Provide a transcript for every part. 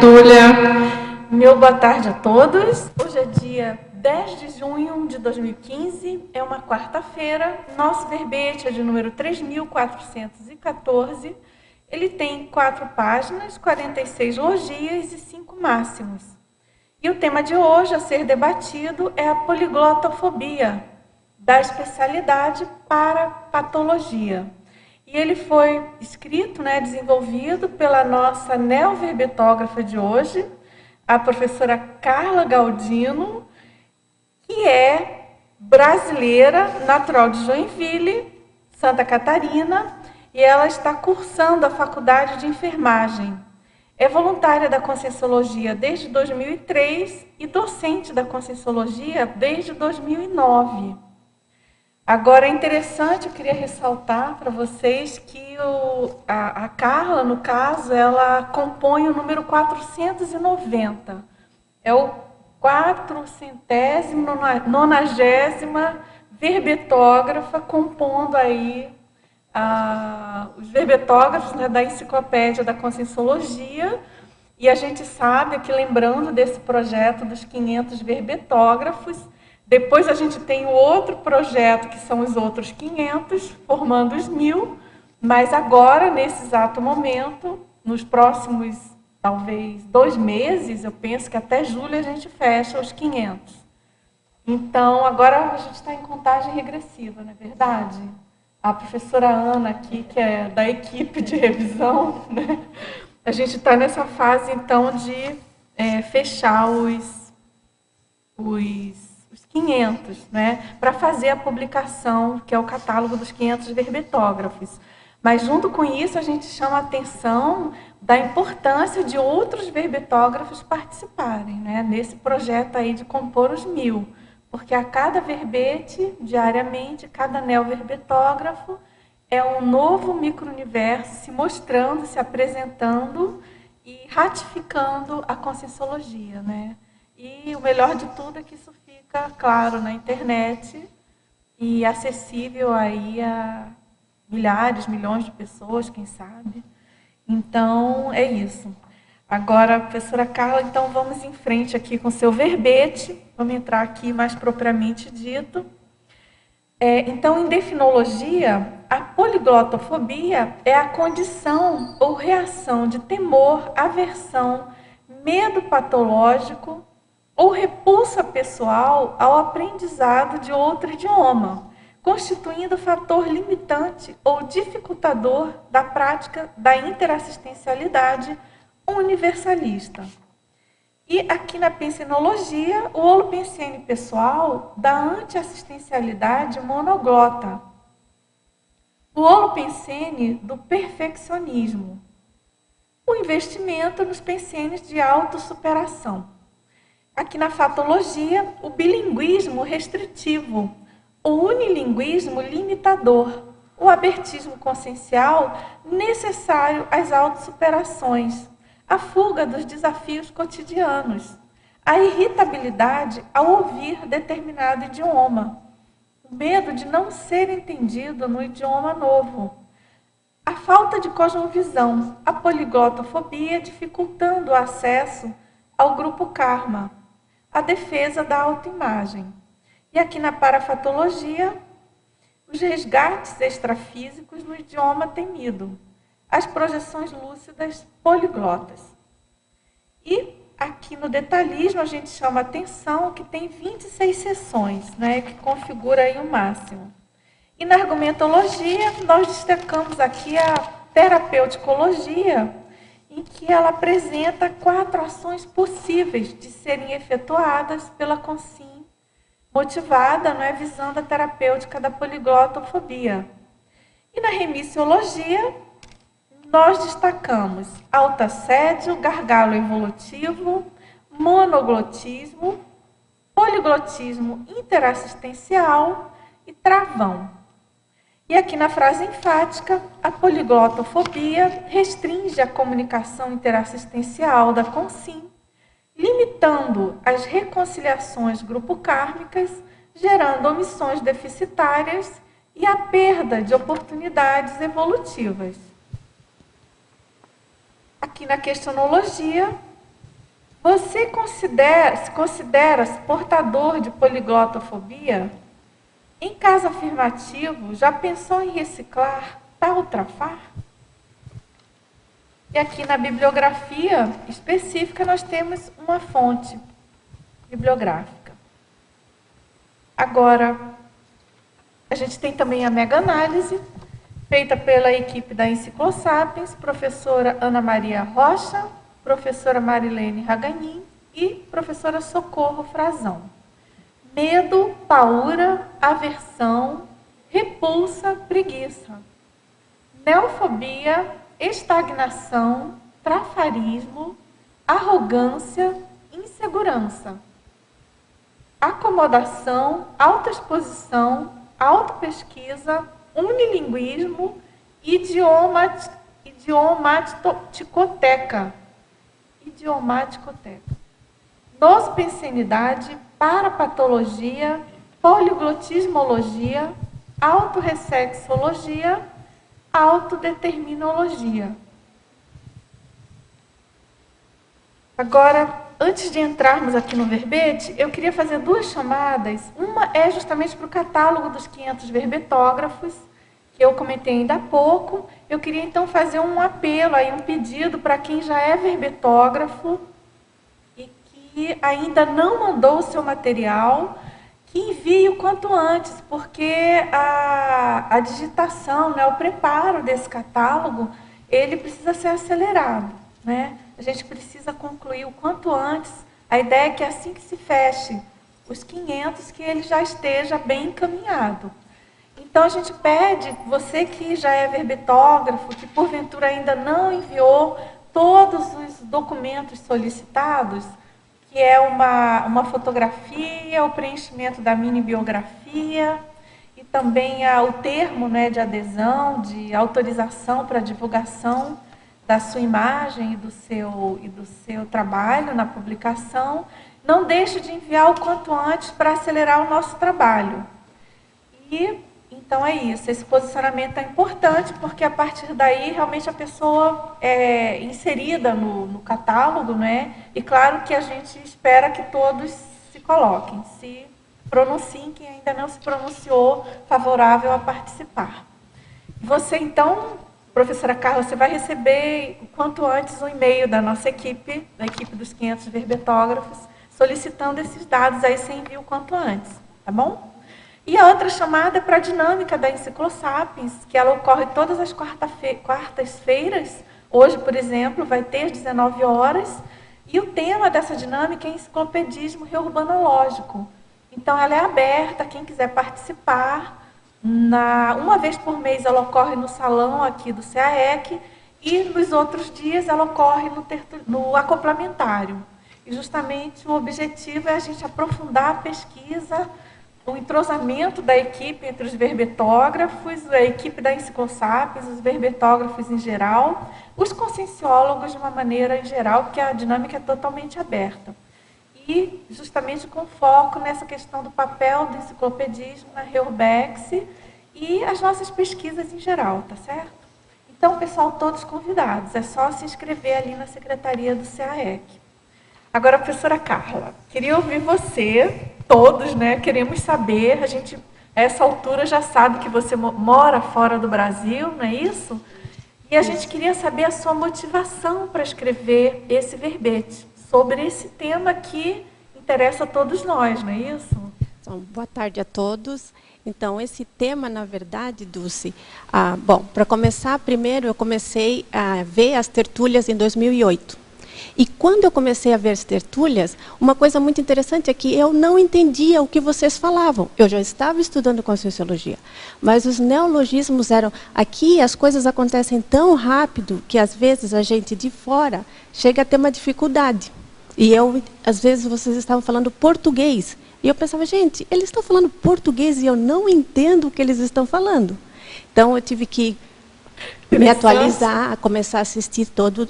Túlia. Meu boa tarde a todos. Hoje é dia 10 de junho de 2015, é uma quarta-feira. Nosso verbete é de número 3.414. Ele tem 4 páginas, 46 logias e 5 máximos. E o tema de hoje a ser debatido é a poliglotofobia, da especialidade para patologia. E ele foi escrito, desenvolvido pela nossa neoverbetógrafa de hoje, a professora Carla Galdino, que é brasileira, natural de Joinville, Santa Catarina, e ela está cursando a faculdade de enfermagem. É voluntária da Conscienciologia desde 2003 e docente da Conscienciologia desde 2009. Agora, é interessante, eu queria ressaltar para vocês que a Carla, no caso, ela compõe o número 490. É o 490ª verbetógrafa compondo aí os verbetógrafos, da Enciclopédia da Conscienciologia. E a gente sabe, aqui lembrando desse projeto dos 500 verbetógrafos, depois a gente tem o outro projeto, que são os outros 500, formando os 1.000, mas agora, nesse exato momento, nos próximos, talvez, 2 meses, eu penso que até julho a gente fecha os 500. Então, agora a gente está em contagem regressiva, não é verdade? A professora Ana aqui, que é da equipe de revisão, a gente está nessa fase, então, de fechar os 500, para fazer a publicação, que é o catálogo dos 500 verbetógrafos. Mas, junto com isso, a gente chama a atenção da importância de outros verbetógrafos participarem, nesse projeto aí de compor os 1.000. Porque a cada verbete, diariamente, cada neoverbetógrafo é um novo micro-universo se mostrando, se apresentando e ratificando a Conscienciologia, E o melhor de tudo é que isso fica, claro, na internet e acessível aí a milhares, milhões de pessoas, quem sabe. Então, é isso. Agora, professora Carla, então vamos em frente aqui com o seu verbete. Vamos entrar aqui mais propriamente dito. Então, em definologia, a poliglotofobia é a condição ou reação de temor, aversão, medo patológico ou repulsa pessoal ao aprendizado de outro idioma, constituindo fator limitante ou dificultador da prática da interassistencialidade universalista. E aqui na pensenologia, o holopensene pessoal da antiassistencialidade monoglota. O holopensene do perfeccionismo. O investimento nos pensenes de autossuperação. Aqui na fatologia, o bilinguismo restritivo, o unilinguismo limitador, o abertismo consciencial necessário às autossuperações, a fuga dos desafios cotidianos, a irritabilidade ao ouvir determinado idioma, o medo de não ser entendido no idioma novo, a falta de cosmovisão, a poliglotofobia dificultando o acesso ao grupo karma, a defesa da autoimagem. E aqui na parafatologia, os resgates extrafísicos no idioma temido, as projeções lúcidas poliglotas. E aqui no detalhismo a gente chama a atenção que tem 26 sessões, que configura aí o máximo. E na argumentologia nós destacamos aqui a terapeuticologia, em que ela apresenta 4 ações possíveis de serem efetuadas pela consciência motivada, visando a terapêutica da poliglotofobia. E na remissiologia, nós destacamos autoassédio, gargalo evolutivo, monoglotismo, poliglotismo interassistencial e travão. E aqui na frase enfática, a poliglotofobia restringe a comunicação interassistencial da consim, limitando as reconciliações grupo-kármicas, gerando omissões deficitárias e a perda de oportunidades evolutivas. Aqui na questionologia, Você se considera portador de poliglotofobia? Em caso afirmativo, já pensou em reciclar para ultrafar? E aqui na bibliografia específica nós temos uma fonte bibliográfica. Agora, a gente tem também a mega-análise, feita pela equipe da Enciclosapiens, professora Ana Maria Rocha, professora Marilene Raganin e professora Socorro Frazão. Medo, paura, aversão, repulsa, preguiça. Neofobia, estagnação, trafarismo, arrogância, insegurança. Acomodação, autoexposição, autopesquisa, unilinguismo, idiomaticoteca. Nospensenidade, parapatologia, poliglotismologia, autorressexologia, autodeterminologia. Agora, antes de entrarmos aqui no verbete, eu queria fazer duas chamadas. Uma é justamente para o catálogo dos 500 verbetógrafos, que eu comentei ainda há pouco. Eu queria então fazer um apelo, aí, um pedido para quem já é verbetógrafo e que ainda não mandou o seu material, que envie o quanto antes, porque a digitação, né, o preparo desse catálogo, ele precisa ser acelerado, né? A gente precisa concluir o quanto antes. A ideia é que assim que se feche os 500, que ele já esteja bem encaminhado. Então, a gente pede, você que já é verbetógrafo, que porventura ainda não enviou todos os documentos solicitados, que é uma fotografia, o preenchimento da mini biografia e também o termo, né, de adesão, de autorização para divulgação da sua imagem e do seu trabalho na publicação. Não deixe de enviar o quanto antes para acelerar o nosso trabalho. E então é isso, esse posicionamento é importante, porque a partir daí realmente a pessoa é inserida no catálogo, né? E claro que a gente espera que todos se coloquem, se pronunciem, quem ainda não se pronunciou favorável a participar. Você então, professora Carla, você vai receber o quanto antes um e-mail da nossa equipe, da equipe dos 500 verbetógrafos, solicitando esses dados, aí você envia o quanto antes, tá bom? E a outra chamada é para a dinâmica da Enciclosapiens, que ela ocorre todas as quartas-feiras. Hoje, por exemplo, vai ter às 19 horas. E o tema dessa dinâmica é enciclopedismo reurbanológico. Então, ela é aberta, quem quiser participar. Uma vez por mês ela ocorre no salão aqui do CAEC e nos outros dias ela ocorre no acoplamentário. E justamente o objetivo é a gente aprofundar a pesquisa, o entrosamento da equipe entre os verbetógrafos, a equipe da Enciclosapiens, os verbetógrafos em geral, os conscienciólogos de uma maneira em geral, porque a dinâmica é totalmente aberta. E justamente com foco nessa questão do papel do enciclopedismo na Reurbex e as nossas pesquisas em geral, tá certo? Então, pessoal, todos convidados, é só se inscrever ali na secretaria do CAEC. Agora, professora Carla, queria ouvir você, todos, né? Queremos saber, a gente, a essa altura, já sabe que você mora fora do Brasil, não é isso? E a gente queria saber a sua motivação para escrever esse verbete, sobre esse tema que interessa a todos nós, não é isso? Então, boa tarde a todos. Então, esse tema, na verdade, Dulce, bom, para começar, primeiro eu comecei a ver as tertúlias em 2008. E quando eu comecei a ver as tertúlias, uma coisa muito interessante é que eu não entendia o que vocês falavam. Eu já estava estudando Conscienciologia, mas os neologismos eram... Aqui as coisas acontecem tão rápido que às vezes a gente de fora chega a ter uma dificuldade. E às vezes vocês estavam falando português. E eu pensava, gente, eles estão falando português e eu não entendo o que eles estão falando. Então eu tive que me atualizar, começar a assistir todo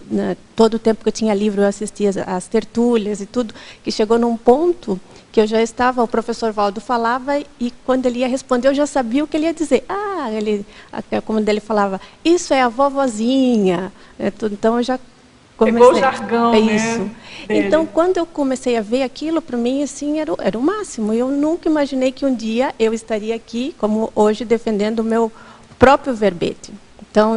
o tempo que eu tinha livro, eu assistia as tertúlias e tudo, que chegou num ponto que eu já estava, o professor Valdo falava, e quando ele ia responder, eu já sabia o que ele ia dizer. Como ele falava, isso é a vovozinha. Então, eu já Pegou o jargão, é né, isso. dele. Então, quando eu comecei a ver aquilo, para mim, assim, era o máximo. Eu nunca imaginei que um dia eu estaria aqui, como hoje, defendendo o meu próprio verbete. Então,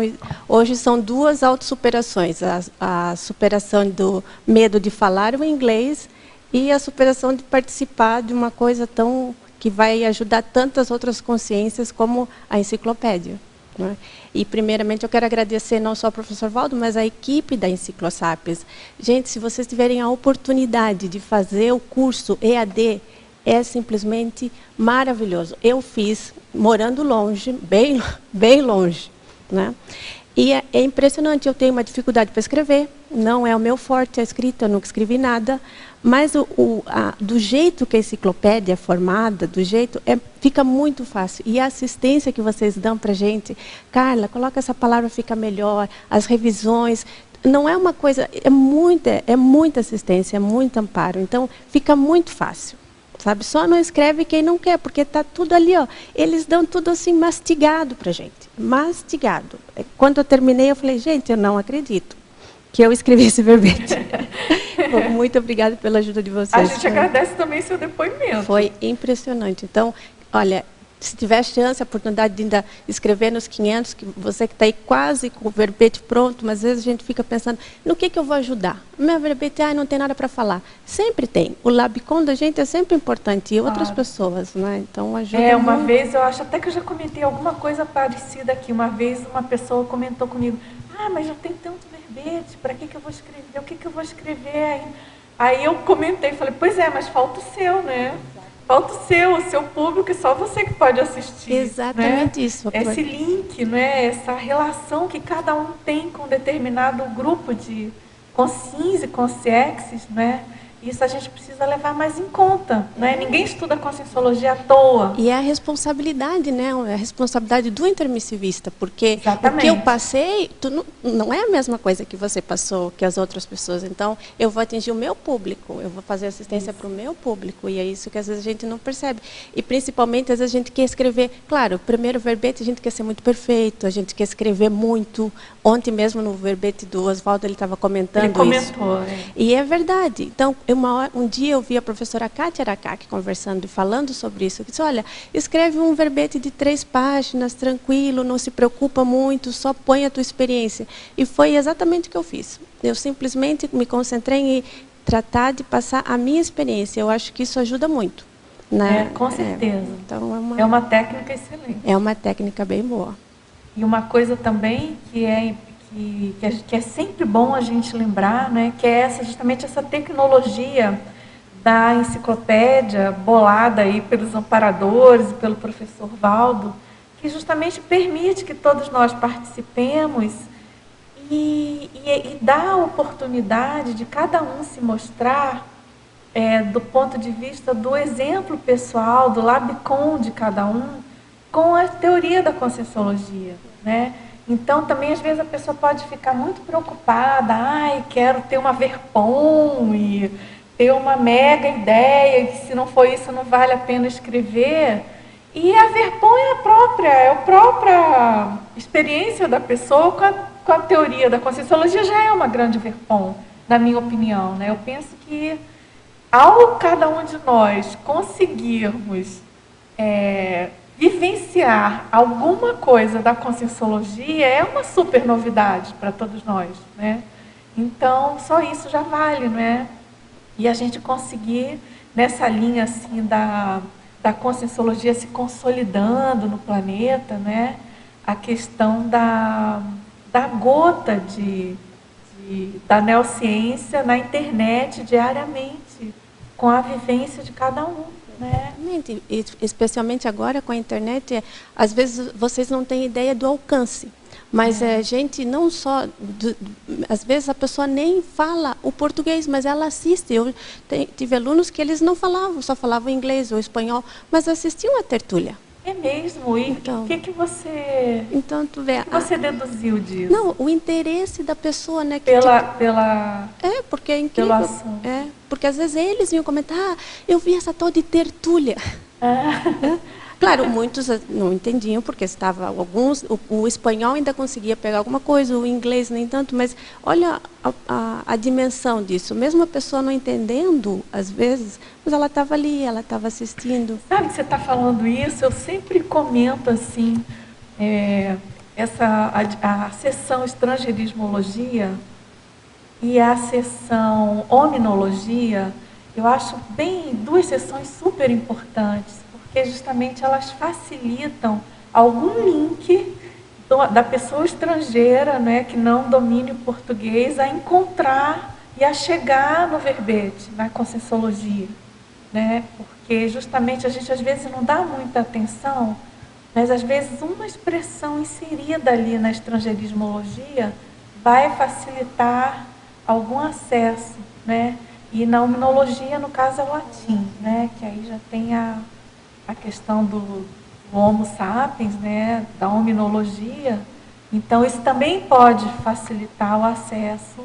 hoje são duas autossuperações. A superação do medo de falar o inglês e a superação de participar de uma coisa tão que vai ajudar tantas outras consciências como a enciclopédia. Né? E, primeiramente, eu quero agradecer não só ao professor Valdo, mas à equipe da Enciclosapiens. Gente, se vocês tiverem a oportunidade de fazer o curso EAD, é simplesmente maravilhoso. Eu fiz morando longe, bem longe. Né? E é impressionante, eu tenho uma dificuldade para escrever, não é o meu forte a escrita, eu nunca escrevi nada, mas do jeito que a enciclopédia é formada, fica muito fácil. E a assistência que vocês dão para a gente, Carla, coloca essa palavra, fica melhor, as revisões, não é uma coisa, é muita assistência, é muito amparo, então fica muito fácil. Sabe? Só não escreve quem não quer, porque está tudo ali, ó. Eles dão tudo assim mastigado para a gente. Mastigado. Quando eu terminei, eu falei, gente, eu não acredito que eu escrevi esse verbete. Muito obrigada pela ajuda de vocês. A gente agradece também seu depoimento. Foi impressionante. Então, olha, se tiver chance, a oportunidade de ainda escrever nos 500, que você que está aí quase com o verbete pronto, mas às vezes a gente fica pensando, no que eu vou ajudar? O meu verbete, não tem nada para falar. Sempre tem. O labicon da gente é sempre importante, e outras pessoas, né? Então, ajuda uma muito. vez, eu acho até que eu já comentei alguma coisa parecida aqui. Uma vez, uma pessoa comentou comigo, mas eu tenho tanto verbete, para que eu vou escrever? O que eu vou escrever? Aí eu comentei, falei, pois é, mas falta o seu, né? Falta o seu público, e só você que pode assistir. Exatamente, né? isso. Esse link, né? Essa relação que cada um tem com um determinado grupo de consciências e consciexes, né? Isso a gente precisa levar mais em conta. Né? Ninguém estuda conscienciologia à toa. E é a responsabilidade, né? É a responsabilidade do intermissivista, porque Exatamente. O que eu passei não é a mesma coisa que você passou, que as outras pessoas. Então, eu vou atingir o meu público, eu vou fazer assistência para o meu público, e é isso que às vezes a gente não percebe. E, principalmente, às vezes a gente quer escrever... Claro, o primeiro verbete a gente quer ser muito perfeito, a gente quer escrever muito. Ontem mesmo, no verbete do Oswaldo, ele estava comentando isso. Ele comentou, E é verdade. Então, um dia eu vi a professora Kátia Aracaki conversando e falando sobre isso. Eu disse, olha, escreve um verbete de 3 páginas, tranquilo, não se preocupa muito, só põe a tua experiência. E foi exatamente o que eu fiz. Eu simplesmente me concentrei em tratar de passar a minha experiência. Eu acho que isso ajuda muito. Né? Com certeza. Então, é uma técnica excelente. É uma técnica bem boa. E uma coisa também que é sempre bom a gente lembrar, né, que é justamente essa tecnologia da enciclopédia, bolada aí pelos amparadores e pelo professor Valdo, que justamente permite que todos nós participemos e dá a oportunidade de cada um se mostrar do ponto de vista do exemplo pessoal, do labicon de cada um, com a teoria da conscienciologia, né? Então, também, às vezes, a pessoa pode ficar muito preocupada, quero ter uma verpom e ter uma mega ideia, que se não for isso, não vale a pena escrever. E a verpom é a própria experiência da pessoa com a teoria da conscienciologia já é uma grande verpom, na minha opinião, né? Eu penso que, ao cada um de nós conseguirmos vivenciar alguma coisa da conscienciologia, é uma super novidade para todos nós, né? Então, só isso já vale, né? E a gente conseguir, nessa linha assim, da conscienciologia se consolidando no planeta, né? A questão da gota da neociência na internet diariamente, com a vivência de cada um. Né? Especialmente agora com a internet, às vezes vocês não têm ideia do alcance, mas gente não só, às vezes a pessoa nem fala o português, mas ela assiste. Eu tive alunos que eles não falavam, só falavam inglês ou espanhol, mas assistiam a tertúlia. É mesmo? E o que você deduziu disso? Não, o interesse da pessoa, né? Porque é incrível. Pelo assunto. Porque às vezes eles iam comentar, eu vi essa tal de tertúlia. Claro, muitos não entendiam, porque estava alguns, o espanhol ainda conseguia pegar alguma coisa, o inglês nem tanto, mas olha a dimensão disso. Mesmo a pessoa não entendendo, às vezes, mas ela estava ali, ela estava assistindo. Sabe que você está falando isso? Eu sempre comento assim, a sessão estrangeirismologia e a sessão hominologia, eu acho duas sessões super importantes, porque justamente elas facilitam algum link da pessoa estrangeira, né, que não domine o português, a encontrar e a chegar no verbete, na conscienciologia, né? Porque justamente a gente às vezes não dá muita atenção, mas às vezes uma expressão inserida ali na estrangeirismologia vai facilitar algum acesso, né? E na hominologia, no caso, é o latim, né? Que aí já tem a questão do Homo sapiens, né? Da hominologia. Então, isso também pode facilitar o acesso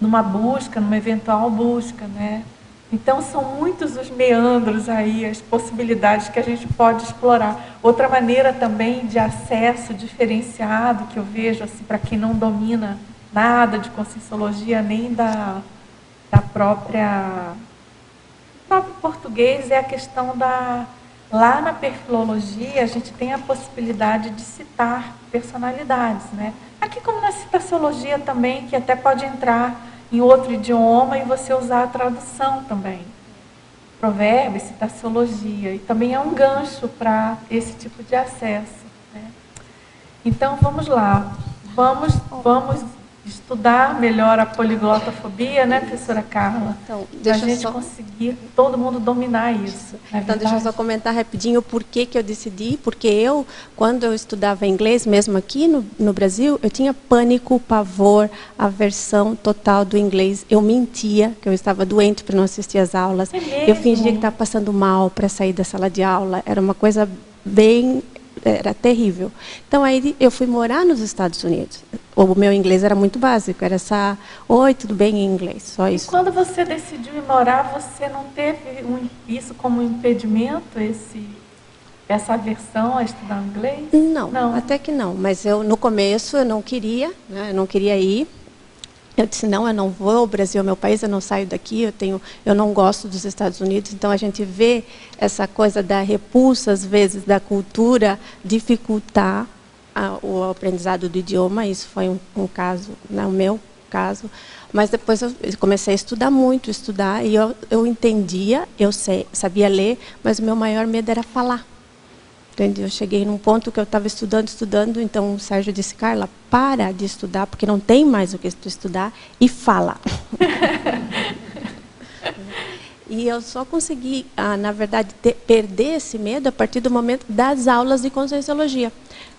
numa busca, numa eventual busca, né? Então, são muitos os meandros aí, as possibilidades que a gente pode explorar. Outra maneira também de acesso diferenciado, que eu vejo, assim, para quem não domina nada de conscienciologia, nem do próprio português, é a questão lá na perfilologia, a gente tem a possibilidade de citar personalidades, né? Aqui como na citaciologia também, que até pode entrar em outro idioma e você usar a tradução também. Provérbio, citaciologia. E também é um gancho para esse tipo de acesso, né? Então, vamos lá. Vamos estudar melhor a poliglotafobia, né, professora Carla? Então, para a gente conseguir todo mundo dominar isso. Então, deixa eu só comentar rapidinho por que eu decidi. Porque quando eu estudava inglês, mesmo aqui no Brasil, eu tinha pânico, pavor, aversão total do inglês. Eu mentia que eu estava doente para não assistir às aulas. Eu fingia que estava passando mal para sair da sala de aula. Era uma coisa era terrível. Então, aí eu fui morar nos Estados Unidos. O meu inglês era muito básico, era só, oi, tudo bem em inglês, só isso. E quando você decidiu ir morar, você não teve isso como impedimento, essa aversão a estudar inglês? Não, até que não. Mas no começo eu não queria, né, eu não queria ir. Eu disse, não, eu não vou, o Brasil é meu país, eu não saio daqui, eu não gosto dos Estados Unidos. Então, a gente vê essa coisa da repulsa, às vezes, da cultura, dificultar o aprendizado do idioma. Isso foi um caso, né, o meu caso. Mas depois eu comecei a estudar muito, e eu entendia, sabia ler, mas o meu maior medo era falar. Entende? Eu cheguei num ponto que eu estava estudando, então o Sérgio disse, Carla, para de estudar, porque não tem mais o que tu estudar, e fala. E eu só consegui, na verdade, perder esse medo a partir do momento das aulas de conscienciologia.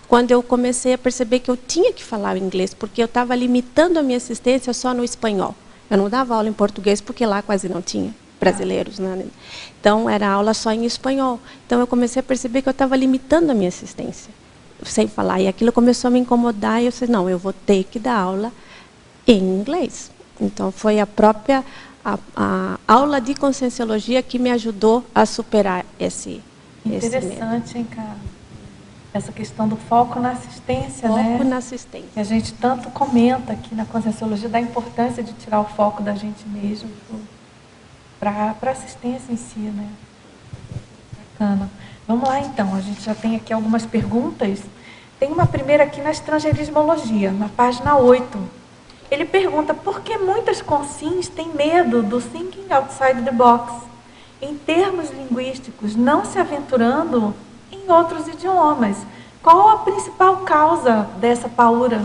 Quando eu comecei a perceber que eu tinha que falar o inglês, porque eu estava limitando a minha assistência só no espanhol. Eu não dava aula em português, porque lá quase não tinha brasileiros, né? Então, era aula só em espanhol. Então, eu comecei a perceber que eu estava limitando a minha assistência, sem falar. E aquilo começou a me incomodar, e eu disse, não, eu vou ter que dar aula em inglês. Então, foi a própria a aula de conscienciologia que me ajudou a superar esse medo. Interessante, hein, Carla? Essa questão do foco na assistência, né? Foco na assistência. Que a gente tanto comenta aqui na conscienciologia, da importância de tirar o foco da gente mesmo para a assistência em si, né? Bacana. Vamos lá, então. A gente já tem aqui algumas perguntas. Tem uma primeira aqui na estrangeirismologia, na página 8. Ele pergunta por que muitas consciências têm medo do thinking outside the box, em termos linguísticos, não se aventurando em outros idiomas. Qual a principal causa dessa paura?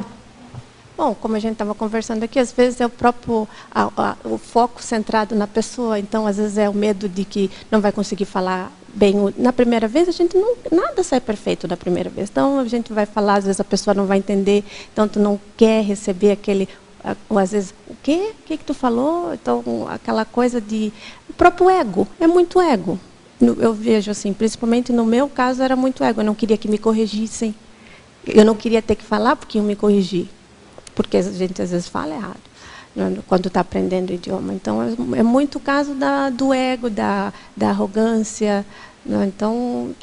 Bom, como a gente estava conversando aqui, às vezes é o próprio o foco centrado na pessoa. Então, às vezes é o medo de que não vai conseguir falar bem na primeira vez. A gente nada sai perfeito na primeira vez. Então, a gente vai falar, às vezes a pessoa não vai entender. Então, tu não quer receber aquele, ou às vezes, o quê? O que tu falou? Então, aquela coisa de o próprio ego. É muito ego. Eu vejo assim, principalmente no meu caso, era muito ego. Eu não queria que me corrigissem. Eu não queria ter que falar porque iam me corrigir. Porque a gente às vezes fala errado quando está aprendendo o idioma. Então, é muito o caso do ego, da arrogância, Não, então,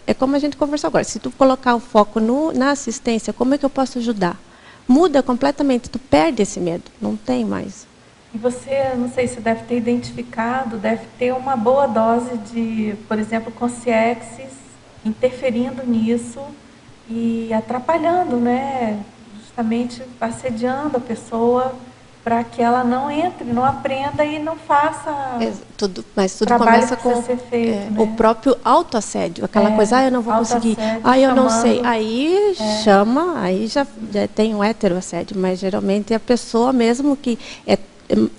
é como a gente conversou agora. Se tu colocar o foco na assistência, como é que eu posso ajudar? Muda completamente, tu perde esse medo, não tem mais. E você, não sei se deve ter identificado, deve ter uma boa dose de, por exemplo, consciexes interferindo nisso e atrapalhando, né? Justamente assediando a pessoa para que ela não entre, não aprenda e não faça Mas o tudo trabalho começa que com precisa ser feito, né? o próprio autoassédio, aquela coisa, eu não vou conseguir, eu não sei. Aí chama, aí já tem o heteroassédio, mas geralmente é a pessoa mesmo que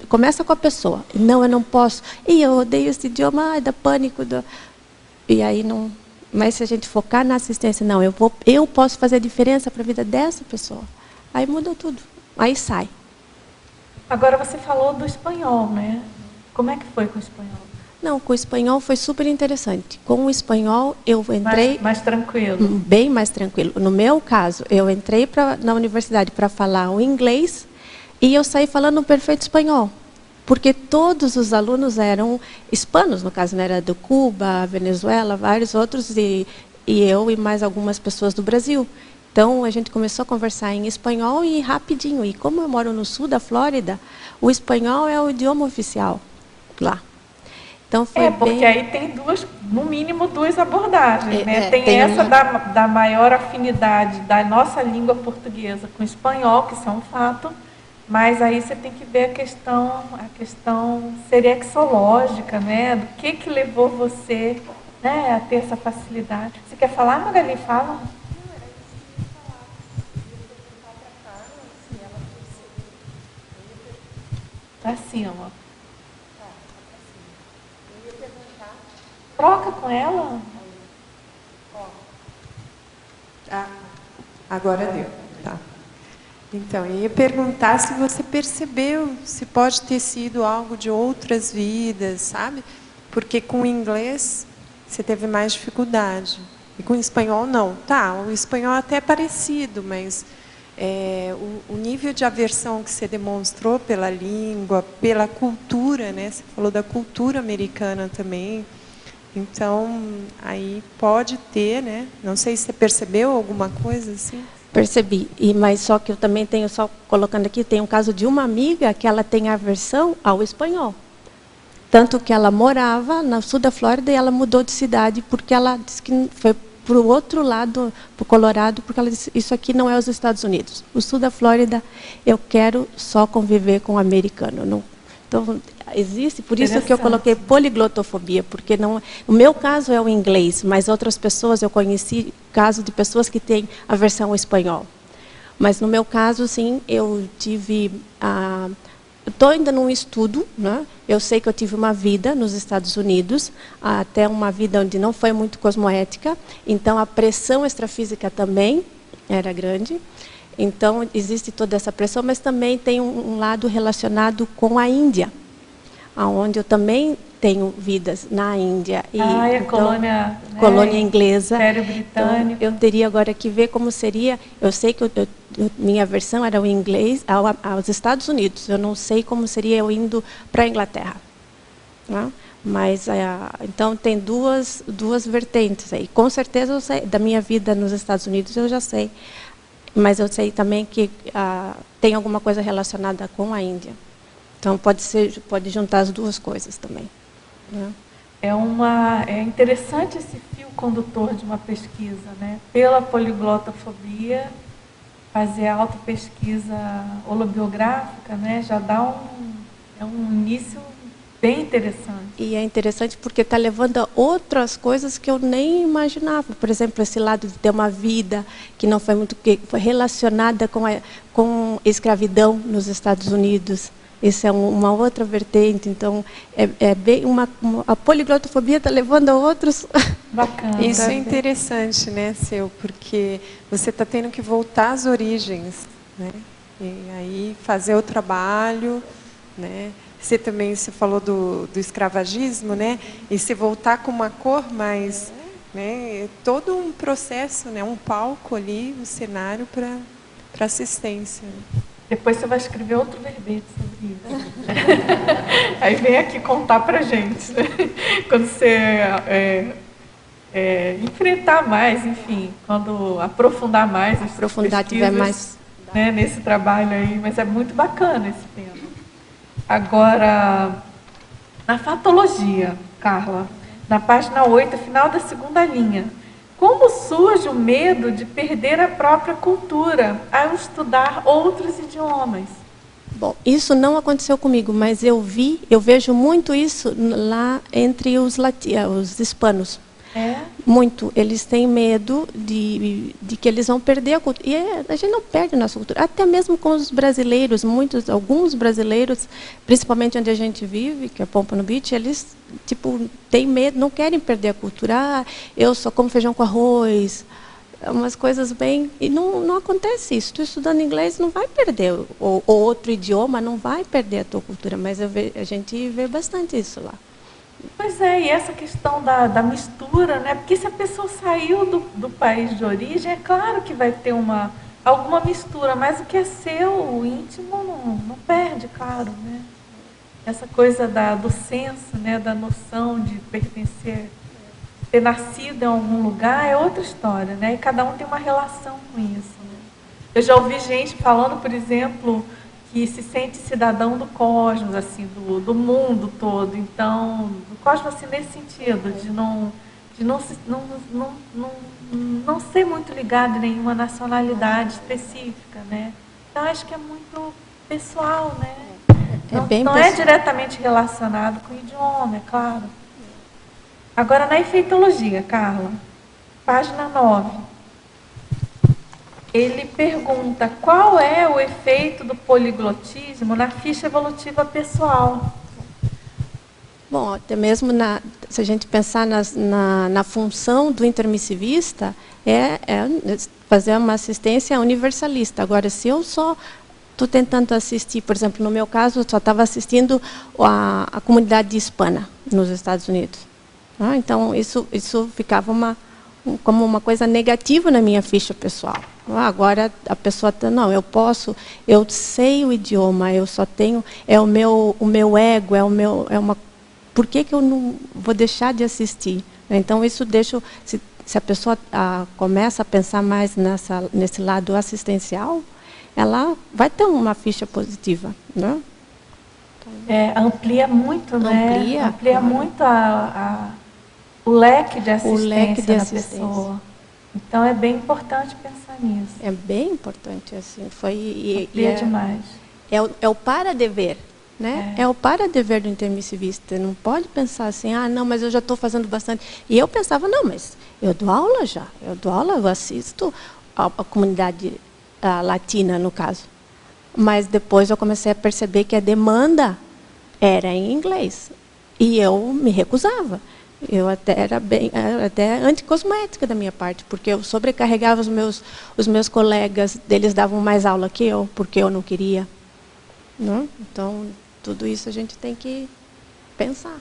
começa com a pessoa. Não, eu não posso. E eu odeio esse idioma, dá pânico. E aí não. Mas se a gente focar na assistência, não, eu posso fazer a diferença para a vida dessa pessoa. Aí muda tudo. Aí sai. Agora você falou do espanhol, né? Como é que foi com o espanhol? Não, com o espanhol foi super interessante. Com o espanhol eu entrei... Mais tranquilo. Bem mais tranquilo. No meu caso, eu entrei na universidade para falar o inglês e eu saí falando um perfeito espanhol. Porque todos os alunos eram hispanos, no caso, né? Era do Cuba, Venezuela, vários outros, e eu e mais algumas pessoas do Brasil. Então, a gente começou a conversar em espanhol e rapidinho. E como eu moro no sul da Flórida, o espanhol é o idioma oficial lá. Então, foi porque aí tem no mínimo duas abordagens, né? Tem essa da maior afinidade da nossa língua portuguesa com o espanhol, que isso é um fato, mas aí você tem que ver a questão serexológica, né? Do que levou você, né, a ter essa facilidade. Você quer falar, Magali? Fala. Pra cima. Troca com ela. Agora deu. Tá. Então, eu ia perguntar se você percebeu, se pode ter sido algo de outras vidas, sabe? Porque com o inglês você teve mais dificuldade. E com o espanhol, não. Tá, o espanhol até é parecido, mas o nível de aversão que você demonstrou pela língua, pela cultura, né? Você falou da cultura americana também. Então, aí pode ter, né? Não sei se você percebeu alguma coisa assim. Percebi, mas só que eu também tenho, só colocando aqui, tem um caso de uma amiga que ela tem aversão ao espanhol. Tanto que ela morava no sul da Flórida e ela mudou de cidade porque ela disse que foi para o outro lado, para o Colorado, porque ela disse, isso aqui não é os Estados Unidos. O sul da Flórida, eu quero só conviver com o americano. Não. Então, existe, por isso que eu coloquei poliglotofobia, porque não, o meu caso é o inglês, mas outras pessoas, eu conheci casos de pessoas que têm aversão ao espanhol. Mas no meu caso, sim, eu tive... Estou ainda num estudo, né? Eu sei que eu tive uma vida nos Estados Unidos, até uma vida onde não foi muito cosmoética, então a pressão extrafísica também era grande. Então, existe toda essa pressão, mas também tem um lado relacionado com a Índia, onde eu também tenho vidas na Índia. É então, colônia, colônia inglesa. Império Britânico. Então, eu teria agora que ver como seria. Eu sei que minha versão era o inglês aos Estados Unidos. Eu não sei como seria eu indo para a Inglaterra. Né? Mas, então, tem duas vertentes aí. Com certeza, eu sei, da minha vida nos Estados Unidos, eu já sei. Mas eu sei também que tem alguma coisa relacionada com a Índia. Então, pode juntar as duas coisas também. Né? É interessante esse fio condutor de uma pesquisa, né? Pela poliglotofobia, fazer a autopesquisa holobiográfica, né? Já dá um início bem interessante. E é interessante porque está levando a outras coisas que eu nem imaginava. Por exemplo, esse lado de ter uma vida que não foi muito, que foi relacionada com escravidão nos Estados Unidos. Isso é uma outra vertente. Então, bem a poliglotofobia está levando a outros. Bacana. Isso é interessante, né, Seu? Porque você está tendo que voltar às origens, né? E aí fazer o trabalho, né? Você falou do escravagismo, né? E se voltar com uma cor mais, né? É todo um processo, né? Um palco ali, um cenário para assistência. Depois você vai escrever outro verbete sobre isso. Aí vem aqui contar pra gente. Quando você enfrentar mais, enfim, quando aprofundar mais as Aprofundar, tiver mais... Né, nesse trabalho aí, mas é muito bacana esse tema. Agora, na fatologia, Carla, na página 8, final da segunda linha, como surge o medo de perder a própria cultura ao estudar outros idiomas? Bom, isso não aconteceu comigo, mas eu vejo muito isso lá entre os hispanos. É? Muito. Eles têm medo de que eles vão perder a cultura. E a gente não perde a nossa cultura. Até mesmo com os brasileiros, alguns brasileiros, principalmente onde a gente vive, que é Pompano Beach, eles têm medo, não querem perder a cultura. Ah, eu só como feijão com arroz. Umas coisas bem... E não acontece isso. Tu estudando inglês não vai perder, ou outro idioma não vai perder a tua cultura, mas a gente vê bastante isso lá. Pois é, e essa questão da mistura, né? Porque se a pessoa saiu do país de origem, é claro que vai ter alguma mistura, mas o que é seu, o íntimo, não perde, claro, né? Essa coisa do senso, né? Da noção de pertencer, ter nascido em algum lugar, é outra história, né? E cada um tem uma relação com isso, né? Eu já ouvi gente falando, por exemplo, que se sente cidadão do cosmos, assim, do mundo todo. Então, do cosmos assim, nesse sentido, de não ser muito ligado em nenhuma nacionalidade específica, né? Então, acho que é muito pessoal, né? Não é diretamente relacionado com o idioma, é claro. Agora, na efeitologia, Carla, página 9. Ele pergunta qual é o efeito do poliglotismo na ficha evolutiva pessoal. Bom, até mesmo se a gente pensar na função do intermissivista, é fazer uma assistência universalista. Agora, se eu só estou tentando assistir, por exemplo, no meu caso, eu só estava assistindo a comunidade hispana nos Estados Unidos. Então, isso ficava como uma coisa negativa na minha ficha pessoal. Agora a pessoa não, eu sei o idioma, eu só tenho, o meu ego, por que eu não vou deixar de assistir? Então isso deixa, se a pessoa começa a pensar mais nesse lado assistencial, ela vai ter uma ficha positiva, né? Amplia muito, né? Amplia muito o leque de assistência da pessoa. Então, é bem importante pensar nisso. É bem importante, assim. Demais. É o para-dever, né? É o para-dever do intermissivista. Não pode pensar assim, não, mas eu já estou fazendo bastante. E eu pensava, não, mas eu dou aula já. Eu assisto a comunidade latina, no caso. Mas depois eu comecei a perceber que a demanda era em inglês. E eu me recusava. Eu era até anticosmética da minha parte, porque eu sobrecarregava os meus colegas, eles davam mais aula que eu, porque eu não queria. Não? Então, tudo isso a gente tem que pensar.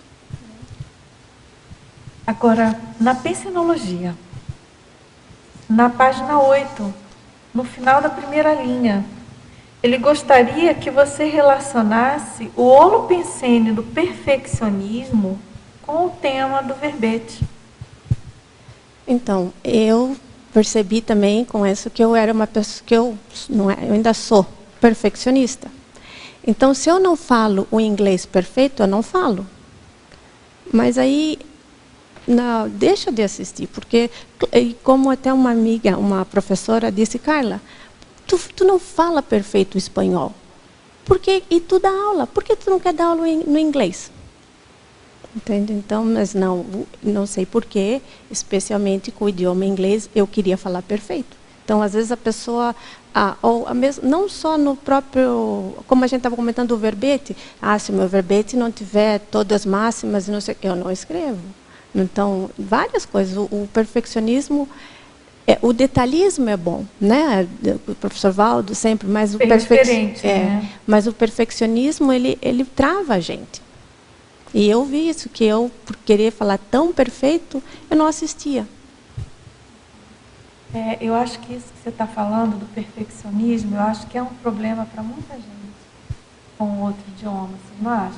Agora, na pensinologia, na página 8, no final da primeira linha, ele gostaria que você relacionasse o holopensene do perfeccionismo com o tema do verbete. Então, eu percebi também com isso que eu era uma pessoa que eu ainda sou perfeccionista. Então, se eu não falo o inglês perfeito, eu não falo. Mas aí, não, deixa de assistir, porque, como até uma amiga, uma professora disse, Carla, tu não fala perfeito o espanhol. E tu dá aula, por que tu não quer dar aula no inglês? Entende? Então, mas não sei porquê, especialmente com o idioma inglês, eu queria falar perfeito. Então, às vezes a pessoa, não só no próprio, como a gente estava comentando o verbete, se o meu verbete não tiver todas as máximas, eu não escrevo. Então, várias coisas. O perfeccionismo, o detalhismo é bom, né? O professor Valdo sempre, mas mas o perfeccionismo ele trava a gente. E eu vi isso, que eu, por querer falar tão perfeito, eu não assistia. Eu acho que isso que você está falando do perfeccionismo, eu acho que é um problema para muita gente com outro idioma, você não acha?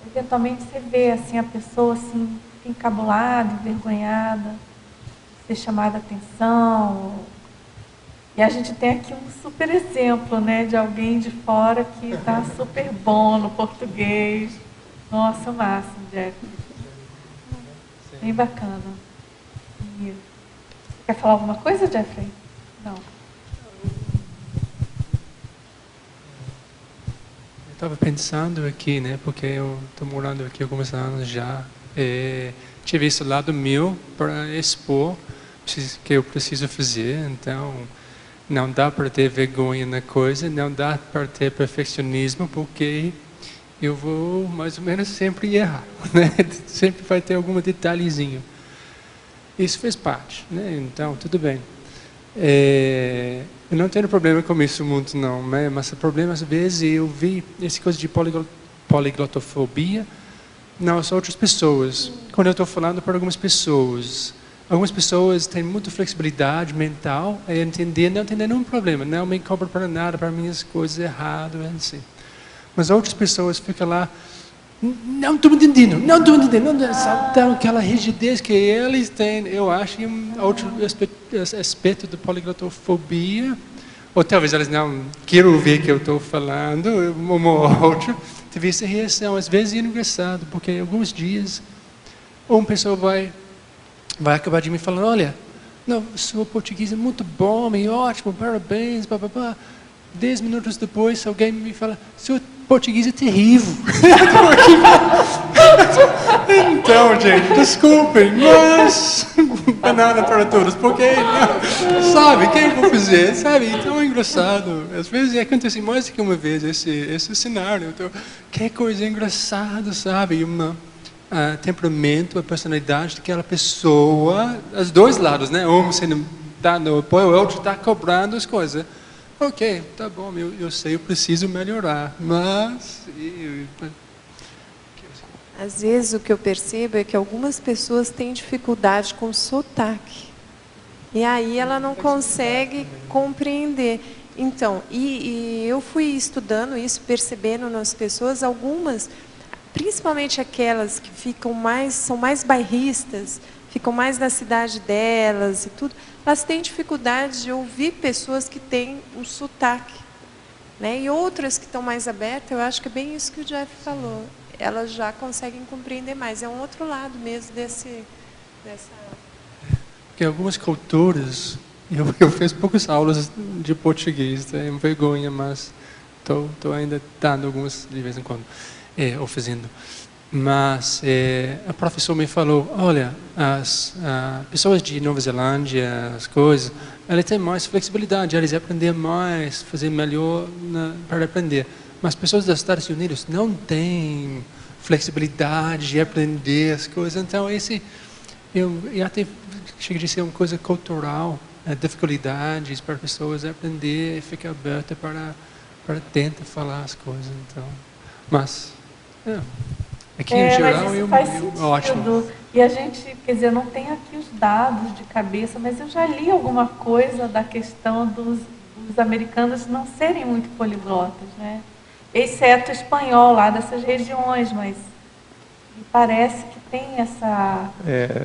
Eventualmente você vê assim, a pessoa assim, fica encabulada, envergonhada, ser chamada a atenção. E a gente tem aqui um super exemplo, né, de alguém de fora que está super bom no português. Nossa, máximo, Jeffrey. Bem bacana. E... Quer falar alguma coisa, Jeffrey? Não. Eu estava pensando aqui, né, porque eu estou morando aqui há alguns anos já. Tive esse lado meu para expor que eu preciso fazer, então não dá para ter vergonha na coisa, não dá para ter perfeccionismo, porque eu vou mais ou menos sempre errar, né? Sempre vai ter algum detalhezinho. Isso faz parte, né? Então tudo bem. Eu não tenho problema com isso muito não, né? Mas o problema às vezes eu vi essa coisa de poliglotofobia nas outras pessoas. Quando eu estou falando para algumas pessoas têm muita flexibilidade mental, não entender nenhum problema, não me cobram para nada, para minhas coisas erradas, assim. Mas outras pessoas ficam lá, não estou entendendo, então aquela rigidez que eles têm, eu acho, outro aspecto da poliglotofobia, ou talvez eles não queiram ouvir o que eu estou falando, um ou outro, teve essa reação. Às vezes é engraçado, porque alguns dias uma pessoa vai acabar de me falando, olha, não, seu português é muito bom, é ótimo, parabéns, blá, blá, blá. 10 minutos depois, alguém me fala, seu português é terrível. Então, gente, desculpem, mas banana para todos, porque, sabe, quem eu vou fazer, sabe? Então é engraçado. Às vezes acontece mais do que uma vez esse cenário. Então, que coisa engraçada, sabe? Temperamento, a personalidade daquela pessoa, os dois lados, né? Um sendo dando apoio, o outro está cobrando as coisas. Ok, tá bom, eu sei, eu preciso melhorar, mas... Às vezes o que eu percebo é que algumas pessoas têm dificuldade com sotaque. E aí ela não consegue compreender. Então, e eu fui estudando isso, percebendo nas pessoas, algumas, principalmente aquelas que são mais bairristas, ficam mais na cidade delas e tudo, elas têm dificuldade de ouvir pessoas que têm um sotaque, né? E outras que estão mais abertas, eu acho que é bem isso que o Jeff falou. Elas já conseguem compreender mais. É um outro lado mesmo dessa... Porque algumas culturas... Eu fiz poucas aulas de português, tenho vergonha, mas estou ainda dando algumas de vez em quando, ou fazendo. Mas a professora me falou, olha, as pessoas de Nova Zelândia, as coisas, elas têm mais flexibilidade, elas aprendem mais, fazer melhor para aprender. Mas pessoas dos Estados Unidos não têm flexibilidade de aprender as coisas. Então, eu até chega a ser uma coisa cultural, dificuldades para pessoas aprender e ficar aberta para tentar falar as coisas. Então, mas... aqui em geral, mas isso faz sentido. Ótimo. E a gente, quer dizer, não tem aqui os dados de cabeça, mas eu já li alguma coisa da questão dos americanos não serem muito poliglotas, né? Exceto o espanhol lá dessas regiões, mas me parece que tem essa...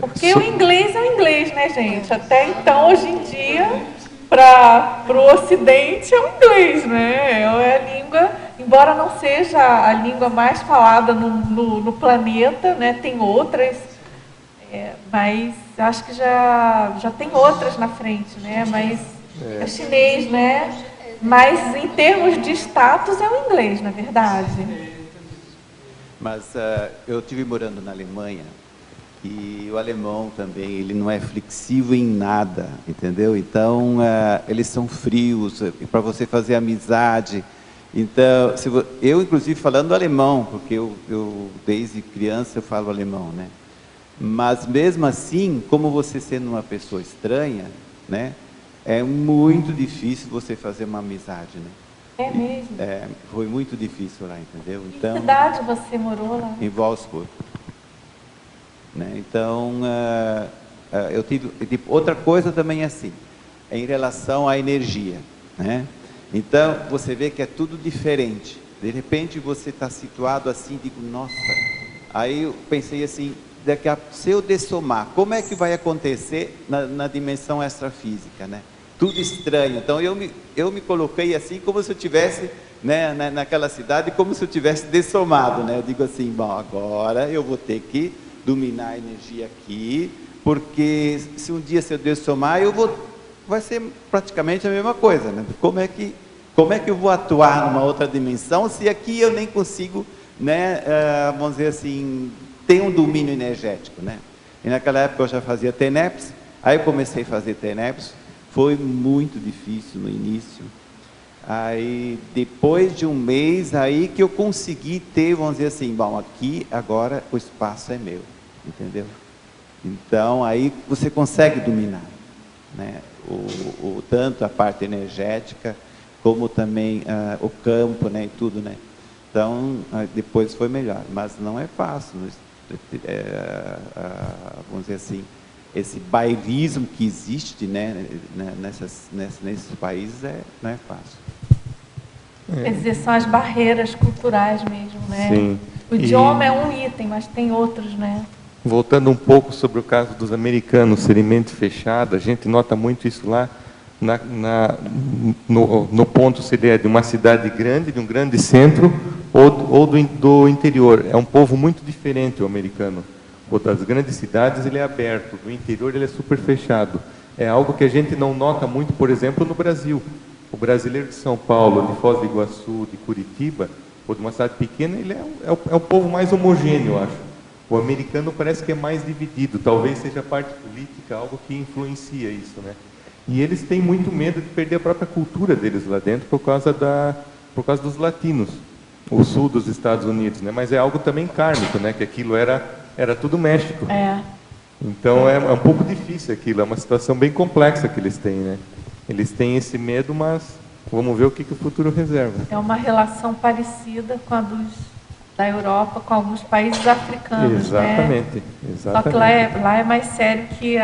Porque o inglês é o inglês, né, gente? Até então, hoje em dia, para o Ocidente, é o inglês, né? É a língua... Embora não seja a língua mais falada no planeta, né, tem outras, mas acho que já tem outras na frente, né, mas é chinês, né, mas em termos de status é o inglês, na verdade. Mas eu estive morando na Alemanha e o alemão também, ele não é flexível em nada, entendeu? Então, eles são frios, para você fazer amizade... Então, eu inclusive falando alemão, porque eu desde criança eu falo alemão, né? Mas mesmo assim, como você sendo uma pessoa estranha, né? É muito difícil você fazer uma amizade, né? É mesmo? Foi muito difícil lá, entendeu? Então, que cidade você morou lá? Em Wolfsburg. Né? Então, eu tive outra coisa também assim, em relação à energia, né? Então, você vê que é tudo diferente. De repente, você está situado assim, digo, nossa. Aí eu pensei assim, se eu dessomar, como é que vai acontecer na dimensão extrafísica, né? Tudo estranho. Então eu me coloquei assim como se eu tivesse, né, naquela cidade, como se eu tivesse dessomado, né? Eu digo assim, bom, agora eu vou ter que dominar a energia aqui, porque se um dia eu dessomar, vai ser praticamente a mesma coisa, né? Como é que eu vou atuar numa outra dimensão se aqui eu nem consigo, né, vamos dizer assim, ter um domínio energético, né? E naquela época eu já fazia TENEPS, aí eu comecei a fazer TENEPS, foi muito difícil no início. Aí, depois de um mês, aí que eu consegui ter, vamos dizer assim, bom, aqui agora o espaço é meu, entendeu? Então, aí você consegue dominar, né? Tanto a parte energética, como também o campo, né, e tudo, né? Então, depois foi melhor, mas não é fácil, vamos dizer assim, esse bairrismo que existe, né, nesses países não é fácil. Quer dizer, são as barreiras culturais mesmo, né? Sim. O idioma é um item, mas tem outros, né? Voltando um pouco sobre o caso dos americanos serem mente fechada, a gente nota muito isso lá no ponto seria de uma cidade grande, de um grande centro, ou do interior. É um povo muito diferente o americano. O das grandes cidades ele é aberto, do interior ele é super fechado. É algo que a gente não nota muito, por exemplo, no Brasil. O brasileiro de São Paulo, de Foz do Iguaçu, de Curitiba, ou de uma cidade pequena, ele é o povo mais homogêneo, eu acho. O americano parece que é mais dividido, talvez seja a parte política, algo que influencia isso, né? E eles têm muito medo de perder a própria cultura deles lá dentro por causa dos latinos, o sul dos Estados Unidos, né? Mas é algo também kármico, né? Que aquilo era tudo México. É. Então é um pouco difícil aquilo, é uma situação bem complexa que eles têm, né? Eles têm esse medo, mas vamos ver o que o futuro reserva. É uma relação parecida com a da Europa, com alguns países africanos, exatamente, né? Exatamente. Só que lá é mais sério que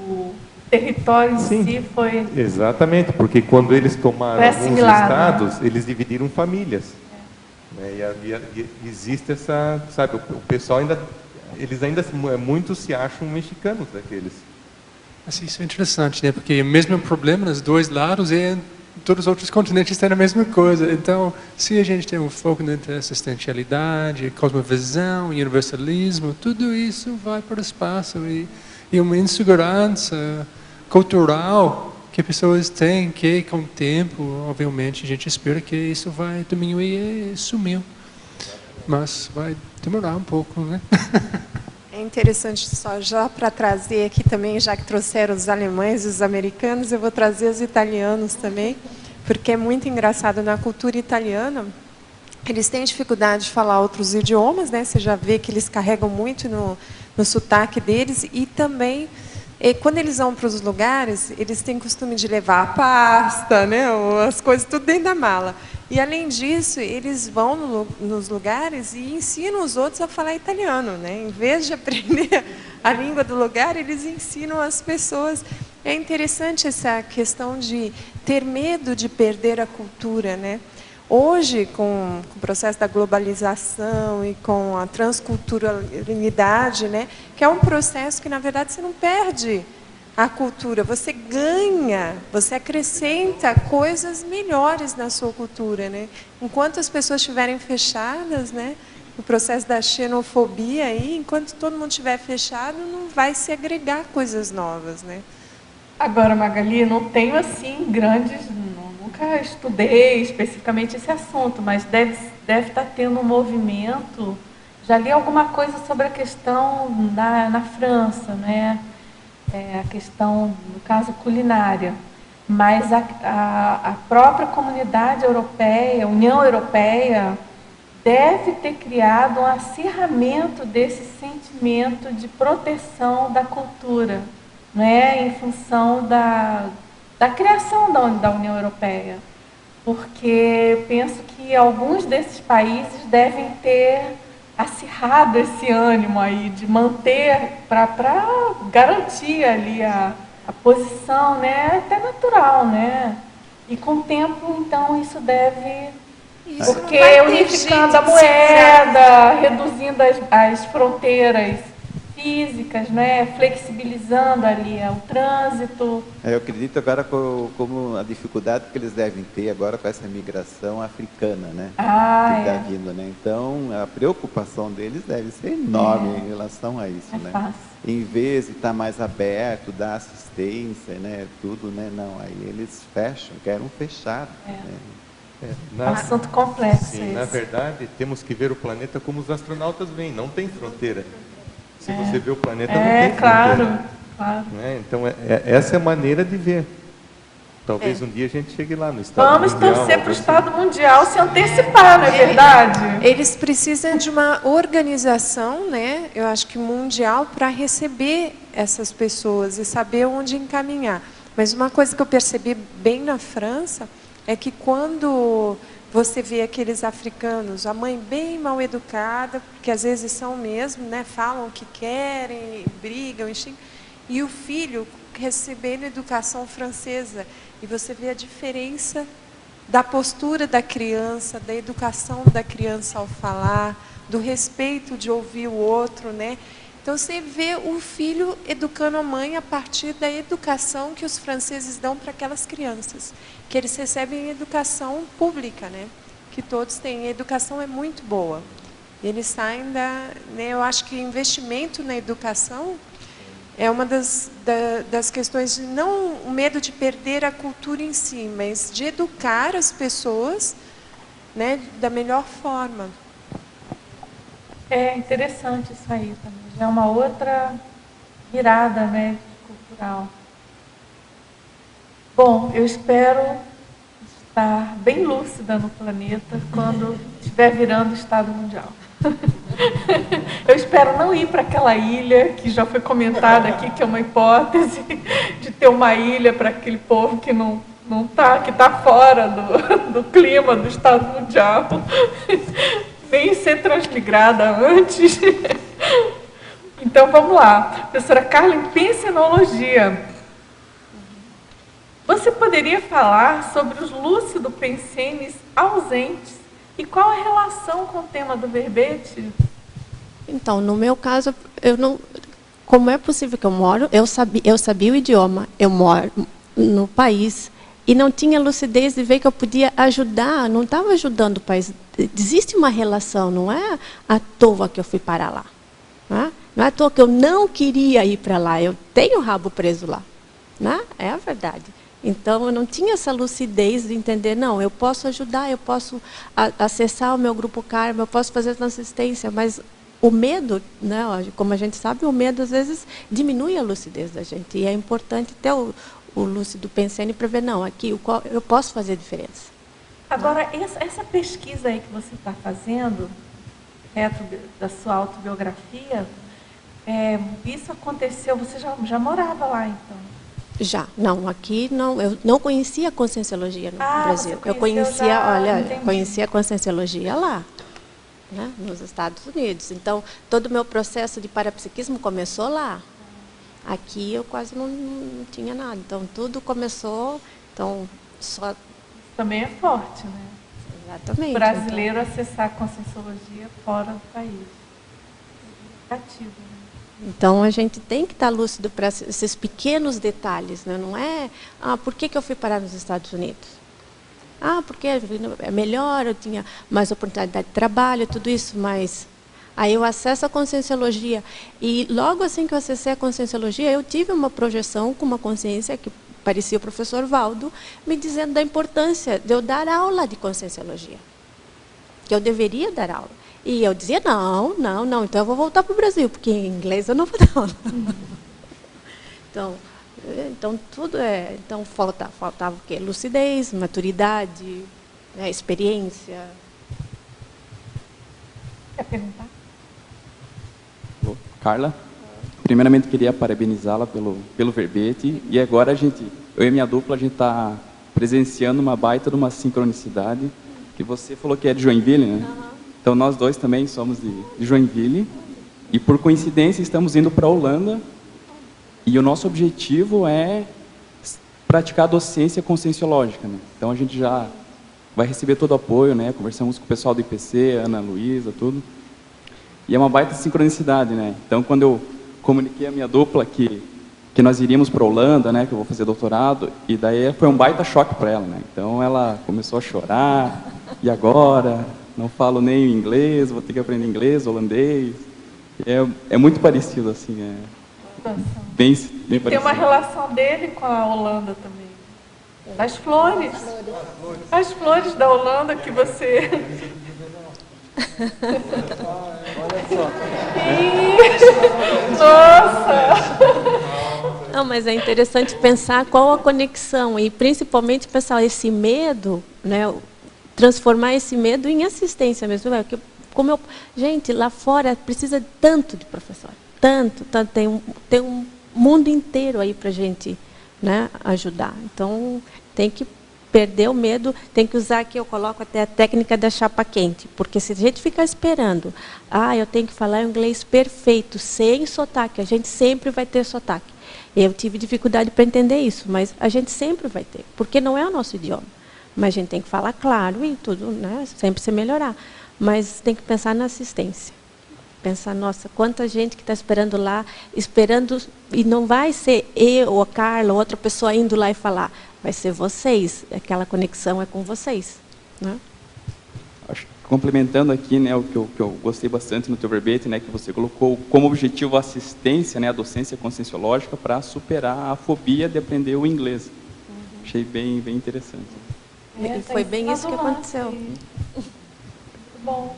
o território em si foi... Exatamente, porque quando eles tomaram alguns estados, eles dividiram famílias. Né? E existe essa, sabe, o pessoal muitos se acham mexicanos daqueles. Assim, isso é interessante, né? Porque o mesmo problema nos dois lados e todos os outros continentes têm a mesma coisa. Então, se a gente tem um foco na existencialidade, cosmovisão, universalismo, tudo isso vai para o espaço e uma insegurança cultural que pessoas têm, que com o tempo, obviamente, a gente espera que isso vai diminuir e sumiu. Mas vai demorar um pouco, né? É interessante, só já para trazer aqui também, já que trouxeram os alemães e os americanos, eu vou trazer os italianos também, porque é muito engraçado na cultura italiana. Eles têm dificuldade de falar outros idiomas, né? Você já vê que eles carregam muito no sotaque deles, e também, quando eles vão para os lugares, eles têm costume de levar a pasta, né? As coisas tudo dentro da mala. E, além disso, eles vão nos lugares e ensinam os outros a falar italiano, né? Em vez de aprender a língua do lugar, eles ensinam as pessoas. É interessante essa questão de ter medo de perder a cultura, né? Hoje, com o processo da globalização e com a transculturalidade, né? Que é um processo que, na verdade, você não perde a cultura, você ganha, você acrescenta coisas melhores na sua cultura, né? Enquanto as pessoas estiverem fechadas, né, o processo da xenofobia aí, enquanto todo mundo estiver fechado, não vai se agregar coisas novas, né? Agora, Magali, não tenho assim grandes, nunca estudei especificamente esse assunto, mas deve estar tendo um movimento. Já li alguma coisa sobre a questão na França, né? A questão, no caso, culinária, mas a própria comunidade europeia, a União Europeia, deve ter criado um acirramento desse sentimento de proteção da cultura, né, em função da criação da União Europeia, porque penso que alguns desses países devem ter acirrado esse ânimo aí de manter, para garantir ali a posição, né, até natural, né? E com o tempo, então, isso deve... porque unificando a moeda, reduzindo as fronteiras físicas, né? Flexibilizando ali o trânsito. Eu acredito agora como a dificuldade que eles devem ter agora com essa migração africana, né? Que está vindo, né? Então, a preocupação deles deve ser enorme em relação a isso, né? Fácil. Em vez de estar mais aberto, dar assistência, né? Tudo, né? Não, aí eles fecham, querem fechar. Né? É um assunto complexo. Sim, na verdade, temos que ver o planeta como os astronautas veem, não tem fronteira. Se você vê o planeta, não tem fronteira. Claro. Né? Então, essa é a maneira de ver. Talvez um dia a gente chegue lá no Estado Mundial. Vamos torcer para o Estado Mundial se antecipar, não é verdade? Eles precisam de uma organização, né? Eu acho que mundial, para receber essas pessoas e saber onde encaminhar. Mas uma coisa que eu percebi bem na França é que quando você vê aqueles africanos, a mãe bem mal educada, que às vezes são mesmo, né? Falam o que querem, brigam, e o filho recebendo educação francesa. E você vê a diferença da postura da criança, da educação da criança ao falar, do respeito de ouvir o outro, né? Então, você vê o filho educando a mãe a partir da educação que os franceses dão para aquelas crianças, que eles recebem educação pública, né? Que todos têm. A educação é muito boa. Eles saem né? Eu acho que investimento na educação é uma das questões, de não o medo de perder a cultura em si, mas de educar as pessoas, né, da melhor forma. É interessante isso aí também. Já é uma outra virada, né, cultural. Bom, eu espero estar bem lúcida no planeta quando estiver virando Estado Mundial. Eu espero não ir para aquela ilha que já foi comentada aqui, que é uma hipótese de ter uma ilha para aquele povo que que está fora do clima do Estado Mundial, nem ser transmigrada antes. Então vamos lá, professora Carla, em pensenologia, você poderia falar sobre os lúcido-pensenes ausentes e qual a relação com o tema do verbete? Então, no meu caso, como é possível que eu sabia o idioma, eu moro no país e não tinha lucidez de ver que eu podia ajudar, não estava ajudando o país. Existe uma relação, não é à toa que eu fui para lá. Não é à toa que eu não queria ir para lá, eu tenho o rabo preso lá. Né? É a verdade. Então, eu não tinha essa lucidez de entender, não, eu posso ajudar, eu posso acessar o meu grupo karma, eu posso fazer essa assistência, mas o medo, né, como a gente sabe, o medo às vezes diminui a lucidez da gente. E é importante ter o lúcido pensando para ver, não, aqui eu posso fazer diferença. Agora, essa pesquisa aí que você está fazendo, da sua autobiografia, isso aconteceu, você já morava lá, então? Já, não, aqui não, eu não conhecia a Conscienciologia no Brasil. Eu conhecia a Conscienciologia lá, né, nos Estados Unidos. Então, todo o meu processo de parapsiquismo começou lá. Aqui eu quase não tinha nada. Então, tudo começou, só... Também é forte, né? Exatamente. O brasileiro acessar a Conscienciologia fora do país. Negativo, né? Então, a gente tem que estar lúcido para esses pequenos detalhes, né? Não é, por que eu fui parar nos Estados Unidos? Porque é melhor, eu tinha mais oportunidade de trabalho, tudo isso, mas aí eu acesso a Conscienciologia. E logo assim que eu acessei a Conscienciologia, eu tive uma projeção com uma consciência que parecia o professor Valdo, me dizendo da importância de eu dar aula de Conscienciologia. Que eu deveria dar aula. E eu dizia, não, então eu vou voltar para o Brasil, porque em inglês eu não vou dar aula. Então tudo então faltava o quê? Lucidez, maturidade, né, experiência. Quer perguntar? Carla, primeiramente queria parabenizá-la pelo verbete, e agora eu e minha dupla, a gente está presenciando uma baita de uma sincronicidade, que você falou que é de Joinville, né? Então, nós dois também somos de Joinville, e por coincidência estamos indo para a Holanda, e o nosso objetivo é praticar a docência conscienciológica, né? Então, a gente já vai receber todo o apoio, né? Conversamos com o pessoal do IPC, Ana Luísa, tudo. E é uma baita sincronicidade, né? Então, quando eu comuniquei à minha dupla que nós iríamos para a Holanda, né, que eu vou fazer doutorado, e daí foi um baita choque para ela, né? Então ela começou a chorar, e agora? Não falo nem inglês, vou ter que aprender inglês, holandês. É muito parecido, assim, bem Tem parecido. uma relação dele com a Holanda também. As flores. As flores da Holanda que você... Nossa! Não, mas é interessante pensar qual a conexão e principalmente pensar esse medo, né, transformar esse medo em assistência mesmo. Gente, lá fora precisa tanto de professor, tanto tem um mundo inteiro aí para a gente, né, ajudar. Então tem que perder o medo, tem que usar aqui, eu coloco até a técnica da chapa quente, porque se a gente ficar esperando, eu tenho que falar inglês perfeito, sem sotaque, a gente sempre vai ter sotaque. Eu tive dificuldade para entender isso, mas a gente sempre vai ter, porque não é o nosso idioma. Mas a gente tem que falar claro e tudo, né, sempre se melhorar. Mas tem que pensar na assistência. Pensar, nossa, quanta gente que está esperando lá, e não vai ser eu ou a Carla ou outra pessoa indo lá e falar, vai ser vocês, aquela conexão é com vocês. Né? Complementando aqui, né, o que eu gostei bastante no teu verbete, né, que você colocou como objetivo a assistência, né, a docência conscienciológica para superar a fobia de aprender o inglês. Achei bem interessante. E foi bem isso que aconteceu. Muito bom.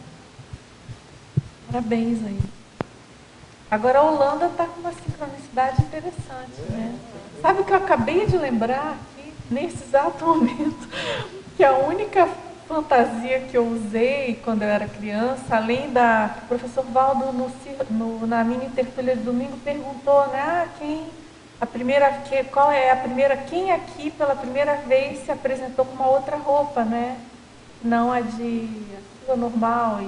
Parabéns aí. Agora a Holanda está com uma sincronicidade interessante, né? Sabe o que eu acabei de lembrar aqui, nesse exato momento, que a única fantasia que eu usei quando eu era criança, além da que o professor Valdo na mini tertúlia de domingo perguntou, né, quem aqui pela primeira vez se apresentou com uma outra roupa, né? Não a sua normal.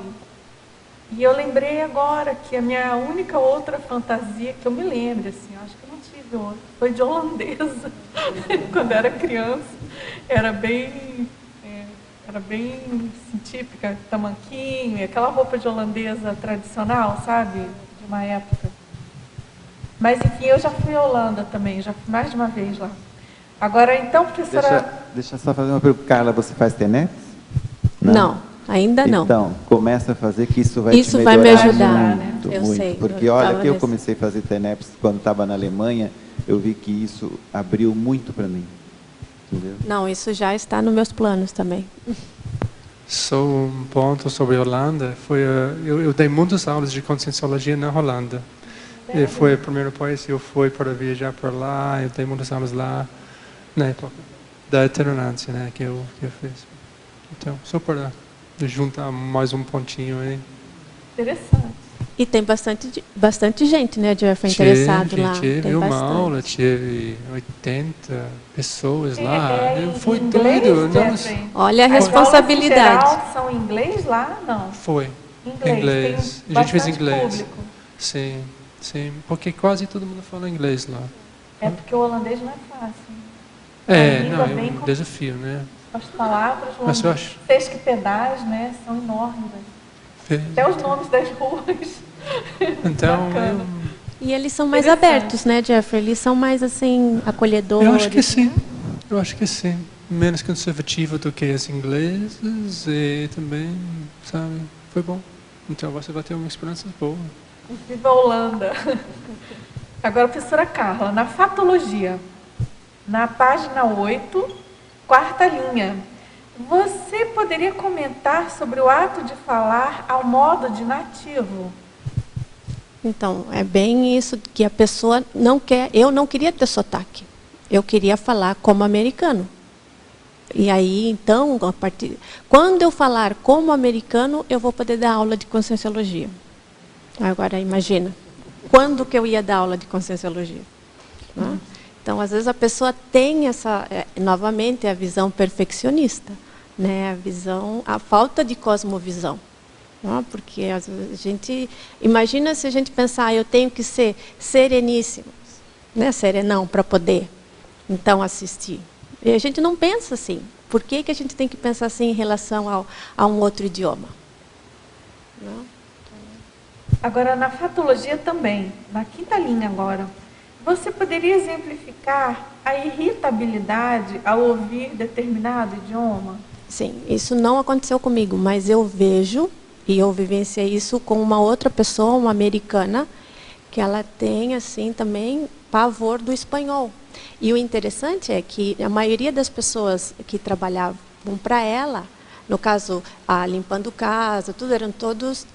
E eu lembrei agora que a minha única outra fantasia, que eu me lembro, assim, acho que eu não tive outra, foi de holandesa. Quando eu era criança, era bem assim, típica, tamanquinho, aquela roupa de holandesa tradicional, sabe? De uma época. Mas, enfim, eu já fui à Holanda também, já fui mais de uma vez lá. Agora, então, professora... Deixa eu só fazer uma pergunta. Carla, você faz TENEPS? Não, ainda não. Então, começa a fazer que isso vai te vai me melhorar ajudar, muito, né? Eu muito. sei, Porque eu olha tava que eu nesse- comecei a fazer TENEPS quando estava na Alemanha, eu vi que isso abriu muito para mim. Entendeu? Não, isso já está nos meus planos também. Só um ponto sobre a Holanda. Eu dei muitas aulas de conscienciologia na Holanda. E foi o primeiro país que eu fui para viajar para lá. Eu dei muitas aulas lá na época da itinerância, né, que eu fiz. Então, só para juntar mais um pontinho aí. Interessante. E tem bastante gente, né, Jeffrey, interessado lá. Tive Tem uma bastante. aula, tive 80 pessoas lá. Foi em inglês, doido. Não, Jeffrey? Olha a As aulas, em responsabilidade. geral, são em inglês lá? Não. foi. Inglês. Tem A gente fez bastante inglês. público. Sim, sim. Porque quase todo mundo fala inglês lá. É porque o holandês não é fácil. Não, é bem um desafio, né? As palavras, Mas eu acho- sesquipedais, né, são enormes. Até os nomes das ruas. Então, Bacana. E eles são mais Interessante. abertos, né, Jeffrey? Eles são mais, assim, acolhedores. eu acho que sim. Eu acho que sim. Menos conservativo do que os ingleses e também, sabe, foi bom. Então você vai ter uma experiência boa. Viva a Holanda. Agora, professora Carla, na fatologia, na página 8, quarta linha, você poderia comentar sobre o ato de falar ao modo de nativo? Então, é bem isso que a pessoa não quer. Eu não queria ter sotaque. Eu queria falar como americano. E aí, então, quando eu falar como americano, eu vou poder dar aula de conscienciologia. Agora, imagina, quando que eu ia dar aula de conscienciologia? Né? Então, às vezes a pessoa tem novamente, a visão perfeccionista, né? A falta de cosmovisão. Né? Porque às vezes, a gente, imagina se a gente pensar, eu tenho que ser sereníssimo, né? Serenão para poder, então, assistir. E a gente não pensa assim. Por que a gente tem que pensar assim em relação a um outro idioma? Não? Agora, na fatologia também, na quinta linha agora, você poderia exemplificar a irritabilidade ao ouvir determinado idioma? Sim, isso não aconteceu comigo, mas eu vejo, e eu vivenciei isso com uma outra pessoa, uma americana, que ela tem, assim, também pavor do espanhol. E o interessante é que a maioria das pessoas que trabalhavam para ela, no caso, limpando casa, tudo, eram todos,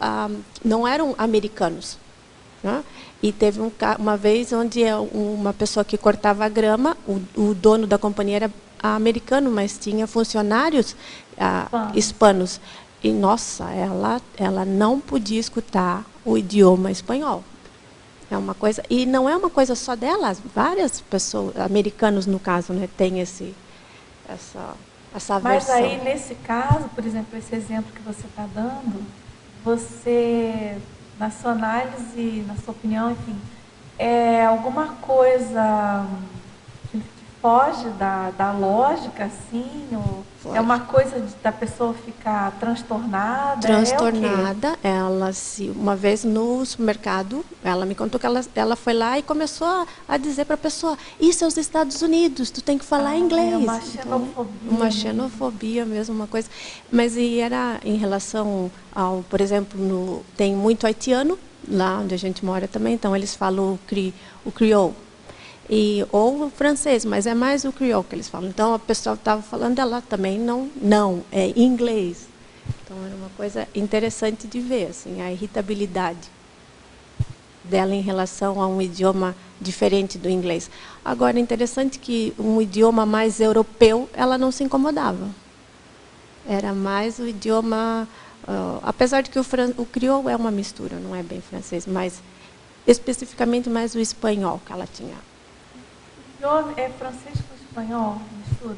não eram americanos. Né? E teve uma vez onde uma pessoa que cortava a grama, o dono da companhia era americano, mas tinha funcionários hispanos. E, nossa, ela não podia escutar o idioma espanhol. É uma coisa, e não é uma coisa só dela, várias pessoas, americanos no caso, né, têm essa Mas versão. aí, nesse caso, por exemplo, esse exemplo que você está dando, você, na sua análise, na sua opinião, enfim, é alguma coisa que foge da lógica, assim? Ou é uma coisa da pessoa ficar transtornada? Transtornada, uma vez no supermercado, ela me contou que ela foi lá e começou a dizer para a pessoa, isso é os Estados Unidos, tu tem que falar inglês. É uma xenofobia. Então, uma xenofobia mesmo, uma coisa. Mas e era em relação ao, por exemplo, tem muito haitiano, lá onde a gente mora também, então eles falam o crioulo. Ou o francês, mas é mais o crioulo que eles falam. Então, a pessoa estava falando, ela também não, é inglês. Então, era uma coisa interessante de ver, assim, a irritabilidade dela em relação a um idioma diferente do inglês. Agora, é interessante que um idioma mais europeu, ela não se incomodava. Era mais o idioma... apesar de que o crioulo é uma mistura, não é bem francês, mas especificamente mais o espanhol que ela tinha. É francês com espanhol, mistura?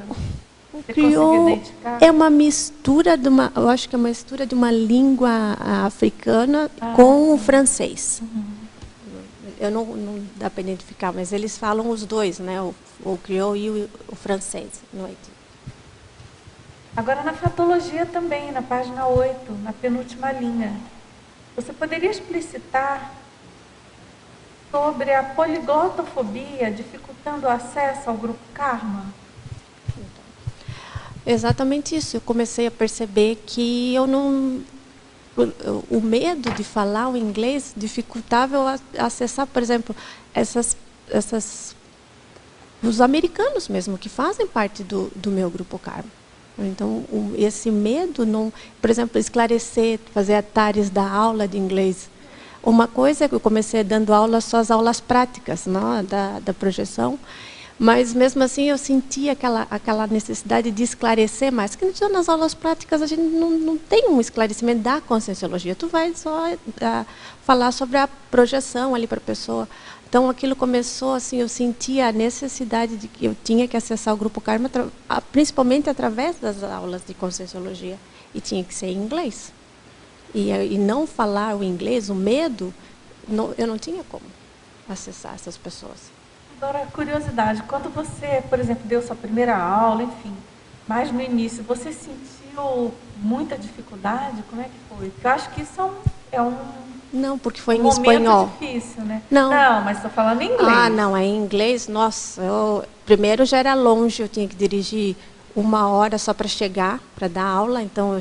O crioulo é uma mistura eu acho que é uma mistura de uma língua africana com o francês. Eu não dá para identificar, mas eles falam os dois, né? O crioulo e o francês no Haiti. Agora, na fatologia também, na página 8, na penúltima linha, você poderia explicitar sobre a poliglotofobia dificultando o acesso ao grupo Karma? Exatamente isso. Eu comecei a perceber que o medo de falar o inglês dificultava eu acessar, por exemplo, os americanos mesmo, que fazem parte do meu grupo Karma. Então, esse medo, por exemplo, esclarecer, fazer atalhos da aula de inglês. Uma coisa é que eu comecei dando aula, só as aulas práticas, não, da projeção, mas mesmo assim eu sentia aquela necessidade de esclarecer mais, porque nas aulas práticas a gente não tem um esclarecimento da conscienciologia, tu vai só falar sobre a projeção ali para a pessoa. Então aquilo começou, assim, eu sentia a necessidade de que eu tinha que acessar o grupo Karma, principalmente através das aulas de conscienciologia, e tinha que ser em inglês. E não falar o inglês, o medo, eu não tinha como acessar essas pessoas. Agora, curiosidade, quando você, por exemplo, deu sua primeira aula, enfim, mas no início, você sentiu muita dificuldade? Como é que foi? Porque eu acho que isso é um Não, porque foi em espanhol. Momento difícil, né? Não, mas estou falando em inglês. Não, é em inglês. Nossa, primeiro já era longe, eu tinha que dirigir 1 hora só para chegar, para dar aula. Então,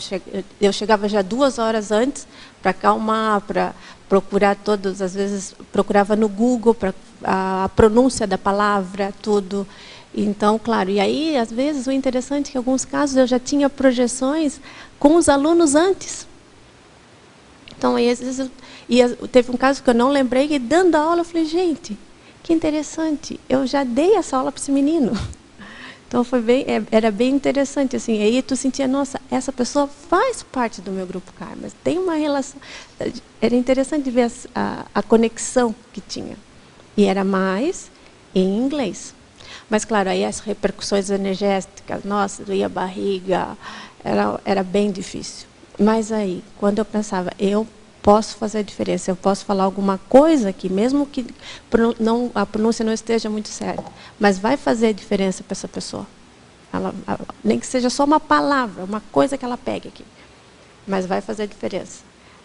eu chegava já 2 horas antes para acalmar, para procurar todos. Às vezes, procurava no Google para a pronúncia da palavra, tudo. Então, claro, e aí, às vezes, o interessante é que, em alguns casos, eu já tinha projeções com os alunos antes. Então, aí, às vezes, teve um caso que eu não lembrei, e dando a aula, eu falei, gente, que interessante, eu já dei essa aula para esse menino. Então, era bem interessante, assim, aí tu sentia, nossa, essa pessoa faz parte do meu grupo Karma, tem uma relação, era interessante ver a conexão que tinha, e era mais em inglês. Mas, claro, aí as repercussões energéticas, nossa, doía a barriga, era bem difícil. Mas aí, quando eu pensava, eu posso fazer a diferença, eu posso falar alguma coisa que, mesmo que a pronúncia não esteja muito certa, mas vai fazer a diferença para essa pessoa. Nem que seja só uma palavra, uma coisa que ela pegue aqui, mas vai fazer a diferença.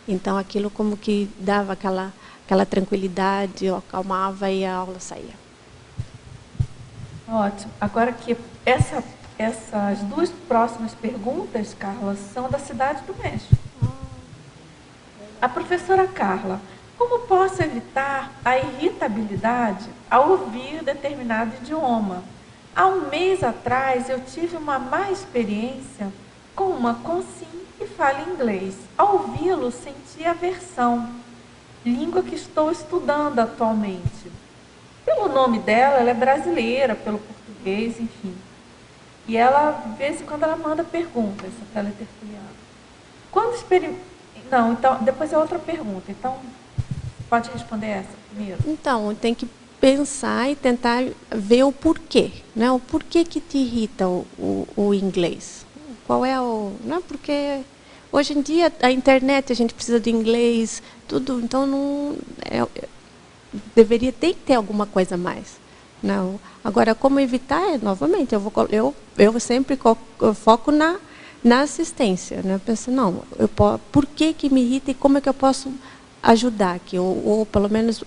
Então, aquilo como que dava aquela tranquilidade, acalmava e a aula saía. Ótimo. Agora que essas duas próximas perguntas, Carla, são da Cidade do México. A professora Carla, como posso evitar a irritabilidade ao ouvir determinado idioma? Há um mês atrás, eu tive uma má experiência com uma consim que fala inglês. Ao ouvi-lo, senti aversão, língua que estou estudando atualmente. Pelo nome dela, ela é brasileira, pelo português, enfim. E ela, de vez em quando, ela manda perguntas, essa teletertuliana. Não, então, depois é outra pergunta. Então, pode responder essa primeiro. Então, tem que pensar e tentar ver o porquê, né? O porquê que te irrita o inglês. Qual é o... Não é porque hoje em dia a internet a gente precisa de inglês, tudo, então não tem que ter alguma coisa a mais. Não. Agora, como evitar? Novamente, eu sempre foco na assistência, né? Eu penso, não, por que me irrita e como é que eu posso ajudar aqui, ou pelo menos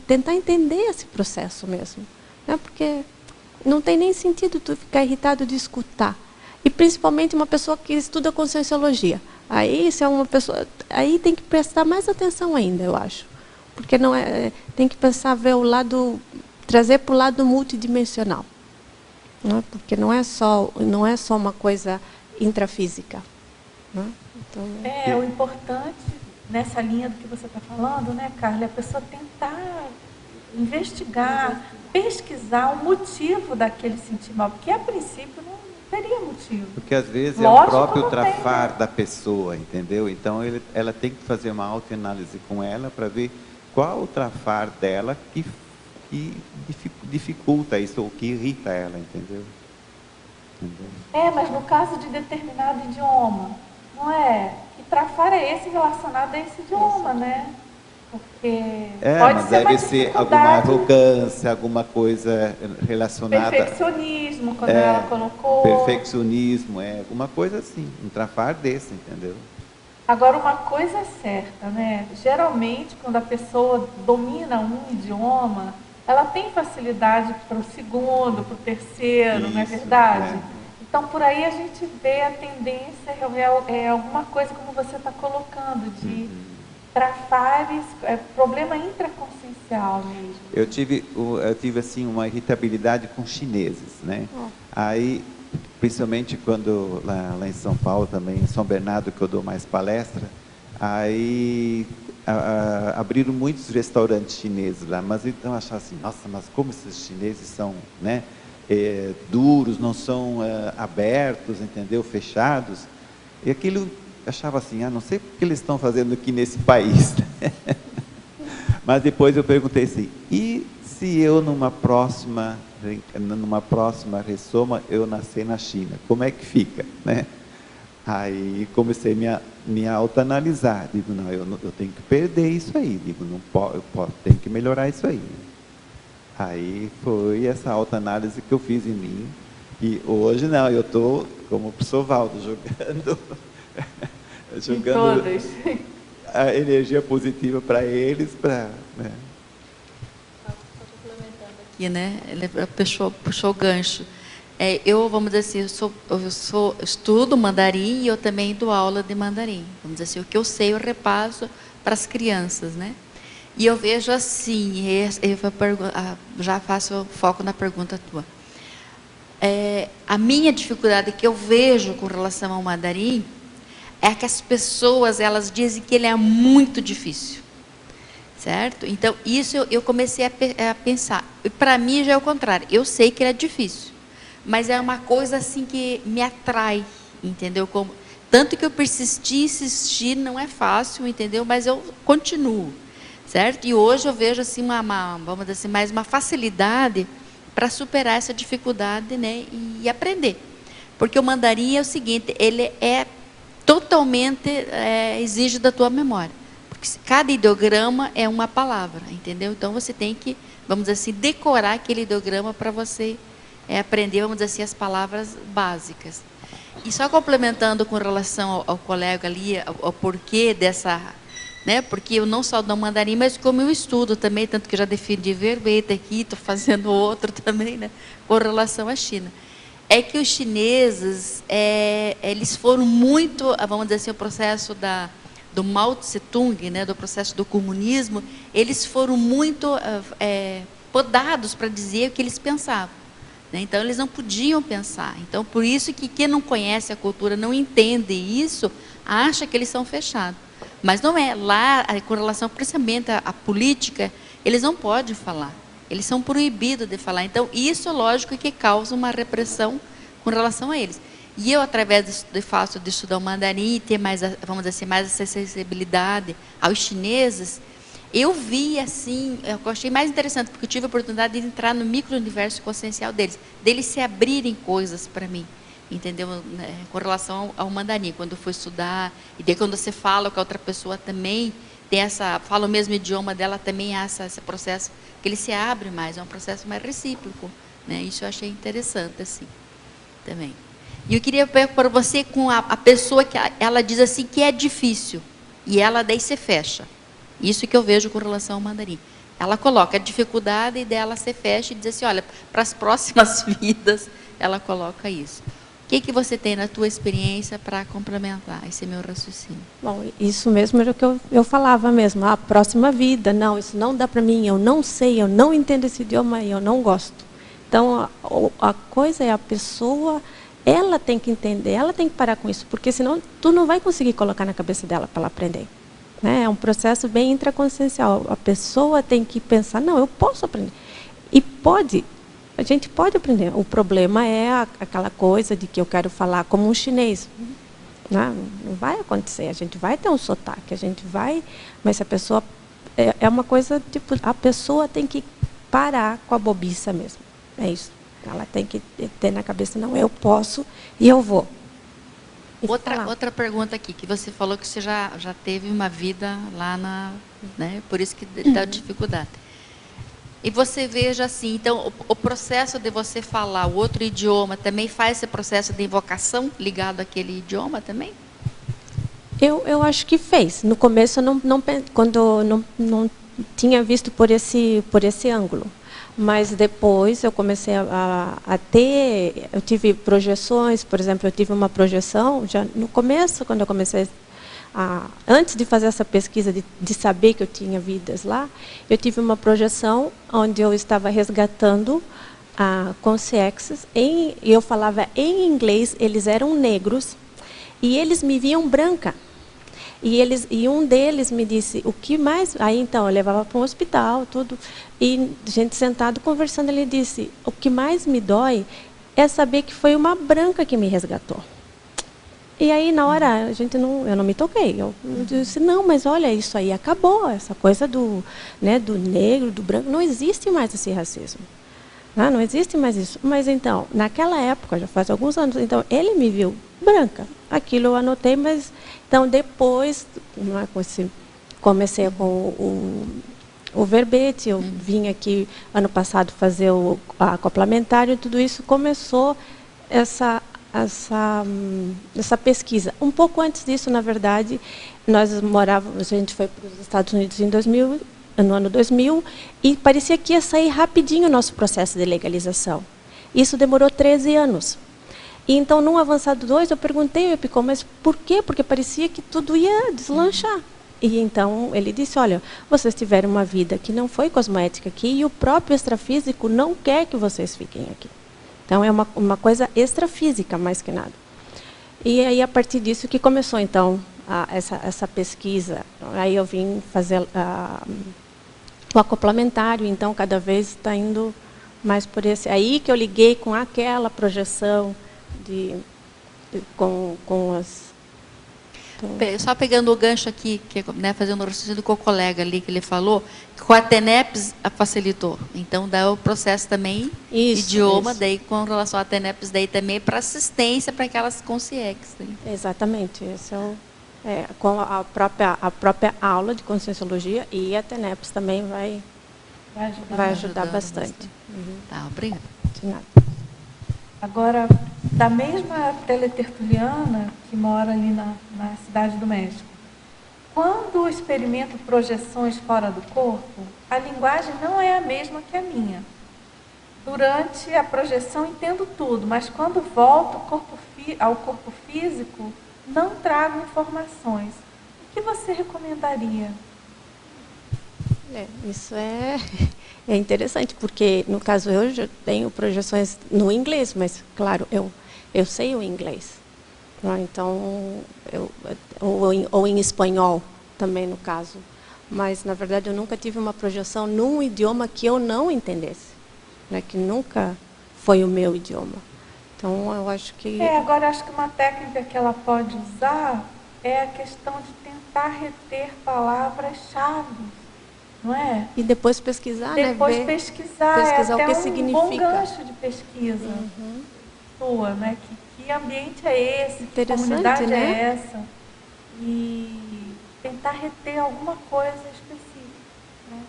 tentar entender esse processo mesmo, né? Porque não tem nem sentido tu ficar irritado de escutar. E principalmente uma pessoa que estuda Conscienciologia. Aí, se é uma pessoa, aí tem que prestar mais atenção ainda, eu acho. Porque não tem que pensar, ver o lado, trazer para o lado multidimensional. Né? Porque não é só uma coisa intrafísica. Né? Então, o importante nessa linha do que você está falando, né, Carla, é a pessoa tentar investigar, pesquisar o motivo daquele sentir mal, porque a princípio não teria motivo. Porque às vezes Lógico, é o próprio trafar tem, né? da pessoa, entendeu? Então ela tem que fazer uma autoanálise com ela para ver qual o trafar dela que dificulta isso, ou que irrita ela, entendeu? Mas no caso de determinado idioma, não é? Que trafar é esse relacionado a esse idioma, né? Porque pode mas ser deve uma ser alguma dificuldade, arrogância, alguma coisa relacionada... perfeccionismo, quando ela colocou. Perfeccionismo, alguma coisa assim, um trafar desse, entendeu? Agora, uma coisa é certa, né? Geralmente, quando a pessoa domina um idioma, ela tem facilidade para o segundo, para o terceiro, Isso, não é verdade? Então, por aí a gente vê a tendência, alguma coisa como você está colocando, de trafares, problema intraconsciencial mesmo. Eu tive assim, uma irritabilidade com chineses, né? Aí, principalmente quando lá em São Paulo também, em São Bernardo, que eu dou mais palestra, aí abriram muitos restaurantes chineses lá, mas então eu achava assim, nossa, mas como esses chineses são, né, duros, não são abertos, entendeu, fechados, e aquilo eu achava assim, não sei o que eles estão fazendo aqui nesse país. Mas depois eu perguntei assim, e se eu numa próxima ressoma eu nascer na China, como é que fica, né? Aí comecei a me autoanalisar, digo, não, eu tenho que perder isso aí, digo, eu tenho que melhorar isso aí. Aí foi essa autoanálise que eu fiz em mim, e hoje não, eu estou como o professor Valdo, jogando a energia positiva para eles, né? Aqui, né? Ele puxou o gancho. Vamos dizer assim, eu estudo mandarim e eu também dou aula de mandarim. Vamos dizer assim, o que eu sei eu repasso para as crianças, né? E eu vejo assim, já faço foco na pergunta tua. A minha dificuldade que eu vejo com relação ao mandarim é que as pessoas, elas dizem que ele é muito difícil. Certo? Então, isso eu comecei a pensar. E para mim já é o contrário. Eu sei que ele é difícil, mas é uma coisa assim que me atrai, entendeu? Tanto que eu insistir, não é fácil, entendeu? Mas eu continuo, certo? E hoje eu vejo assim vamos dizer assim, mais uma facilidade para superar essa dificuldade, né? E aprender. Porque o mandarim é o seguinte, ele é totalmente exige da tua memória. Porque cada ideograma é uma palavra, entendeu? Então você tem que, vamos dizer assim, decorar aquele ideograma para você aprender, vamos dizer assim, as palavras básicas. E só complementando com relação ao colega ali, ao porquê né? Porque eu não só dou mandarim, mas como eu estudo também, tanto que já defendi verbete aqui, estou fazendo outro também, né? Com relação à China. É que os chineses, eles foram muito, vamos dizer assim, o processo do Mao Tse-tung, né? Do processo do comunismo, eles foram muito podados para dizer o que eles pensavam. Então, eles não podiam pensar. Então, por isso que quem não conhece a cultura, não entende isso, acha que eles são fechados. Mas não é. Lá, com relação principalmente à política, eles não podem falar. Eles são proibidos de falar. Então, isso, lógico, que causa uma repressão com relação a eles. E eu, através de estudar o mandarim e ter mais, vamos dizer assim, mais essa sensibilidade aos chineses, eu vi, assim, eu achei mais interessante, porque eu tive a oportunidade de entrar no micro-universo consciencial deles se abrirem coisas para mim, entendeu? Com relação ao mandarim, quando eu fui estudar, e daí quando você fala com a outra pessoa também, tem fala o mesmo idioma dela, também há esse processo, que ele se abre mais, é um processo mais recíproco, né? Isso eu achei interessante, assim, também. E eu queria ver para você com a pessoa que ela diz assim que é difícil, e ela daí se fecha. Isso que eu vejo com relação ao mandarim. Ela coloca a dificuldade e dela se fecha e diz assim, olha, para as próximas vidas, ela coloca isso. O que você tem na tua experiência para complementar esse meu raciocínio? Bom, isso mesmo era o que eu falava mesmo, a próxima vida, não, isso não dá para mim, eu não sei, eu não entendo esse idioma e eu não gosto. Então, a coisa é a pessoa, ela tem que entender, ela tem que parar com isso, porque senão tu não vai conseguir colocar na cabeça dela para ela aprender. É um processo bem intraconsciencial. A pessoa tem que pensar, não, eu posso aprender. E a gente pode aprender. O problema é aquela coisa de que eu quero falar como um chinês. Não vai acontecer, a gente vai ter um sotaque, a gente vai... Mas a pessoa... É uma coisa, tipo, a pessoa tem que parar com a bobiça mesmo. É isso. Ela tem que ter na cabeça, não, eu posso e eu vou. Outra pergunta aqui, que você falou que você já teve uma vida lá né, por isso que dá dificuldade. E você veja assim, então, o processo de você falar o outro idioma também faz esse processo de invocação ligado àquele idioma também? Eu acho que fez. No começo, quando não tinha visto por esse ângulo. Mas depois eu comecei a ter, eu tive projeções, por exemplo, eu tive uma projeção, já no começo, quando eu comecei, antes de fazer essa pesquisa, de saber que eu tinha vidas lá, eu tive uma projeção onde eu estava resgatando consciências, e eu falava em inglês, eles eram negros, e eles me viam branca. E um deles me disse, o que mais... Aí, então, eu levava para um hospital, tudo. E a gente sentado conversando, ele disse, o que mais me dói é saber que foi uma branca que me resgatou. E aí, na hora, eu não me toquei. Eu disse, não, mas olha, isso aí acabou. Essa coisa do negro, do branco, não existe mais esse racismo. Não existe mais isso. Mas, então, naquela época, já faz alguns anos, então, ele me viu branca. Aquilo eu anotei, mas... Então, depois, comecei com o verbete, eu vim aqui, ano passado, fazer o acoplamentário, e tudo isso começou essa pesquisa. Um pouco antes disso, na verdade, a gente foi para os Estados Unidos no ano 2000, e parecia que ia sair rapidinho o nosso processo de legalização. Isso demorou 13 anos. E então, no Avançado 2, eu perguntei ao EPICOM, mas por quê? Porque parecia que tudo ia deslanchar. E então, ele disse, olha, vocês tiveram uma vida que não foi cosmoética aqui, e o próprio extrafísico não quer que vocês fiquem aqui. Então, é uma coisa extrafísica, mais que nada. E aí, a partir disso, que começou, então, essa pesquisa. Aí eu vim fazer o acoplamentário, então, cada vez está indo mais por esse... Aí que eu liguei com aquela projeção... com as... Só pegando o gancho aqui, né, fazendo um raciocínio com o colega ali, que ele falou, que com a TENEPS facilitou. Então, dá o processo também, idioma, daí com relação à TENEPS, daí também para assistência para aquelas consciências. Né? Exatamente. Esse com a própria aula de Conscienciologia, e a TENEPS também vai ajudar bastante. Tá, obrigada. De nada. Agora, da mesma teletertuliana que mora ali na Cidade do México, quando eu experimento projeções fora do corpo, a linguagem não é a mesma que a minha. Durante a projeção entendo tudo, mas quando volto ao corpo físico, não trago informações. O que você recomendaria? Isso é interessante, porque no caso eu já tenho projeções no inglês, mas claro, eu sei o inglês. Então, ou em espanhol também no caso. Mas, na verdade, eu nunca tive uma projeção num idioma que eu não entendesse, né, que nunca foi o meu idioma. Então, eu acho que... Agora, acho que uma técnica que ela pode usar é a questão de tentar reter palavras-chave, não é? E depois pesquisar, depois né? pesquisar o que significa. Bom gancho de pesquisa sua, né? Que ambiente é esse? Que comunidade né? é essa? E tentar reter alguma coisa específica, né?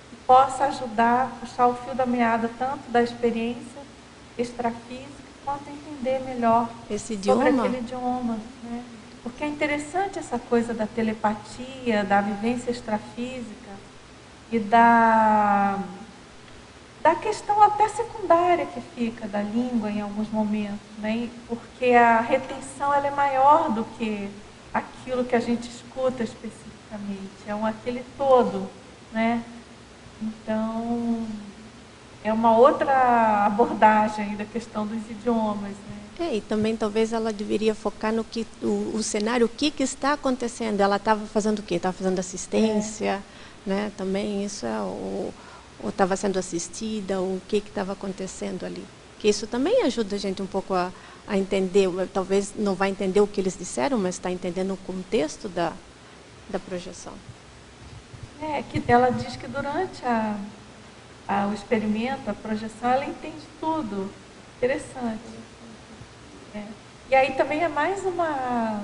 Que possa ajudar a puxar o fio da meada tanto da experiência extrafísica quanto entender melhor esse sobre idioma. aquele idioma, né? Porque é interessante essa coisa da telepatia, da vivência extrafísica e da questão até secundária que fica da língua em alguns momentos, né? Porque a retenção ela é maior do que aquilo que a gente escuta especificamente, é aquele todo, né? Então, é uma outra abordagem da questão dos idiomas, né? E também talvez ela deveria focar no que o cenário, o que está acontecendo. Ela estava fazendo o quê? Estava fazendo assistência, né? Também isso ou estava sendo assistida, o que estava acontecendo ali. Que isso também ajuda a gente um pouco a entender, talvez não vai entender o que eles disseram, mas está entendendo o contexto da projeção. Que ela diz que durante o experimento, a projeção, ela entende tudo. Interessante. E aí também é mais uma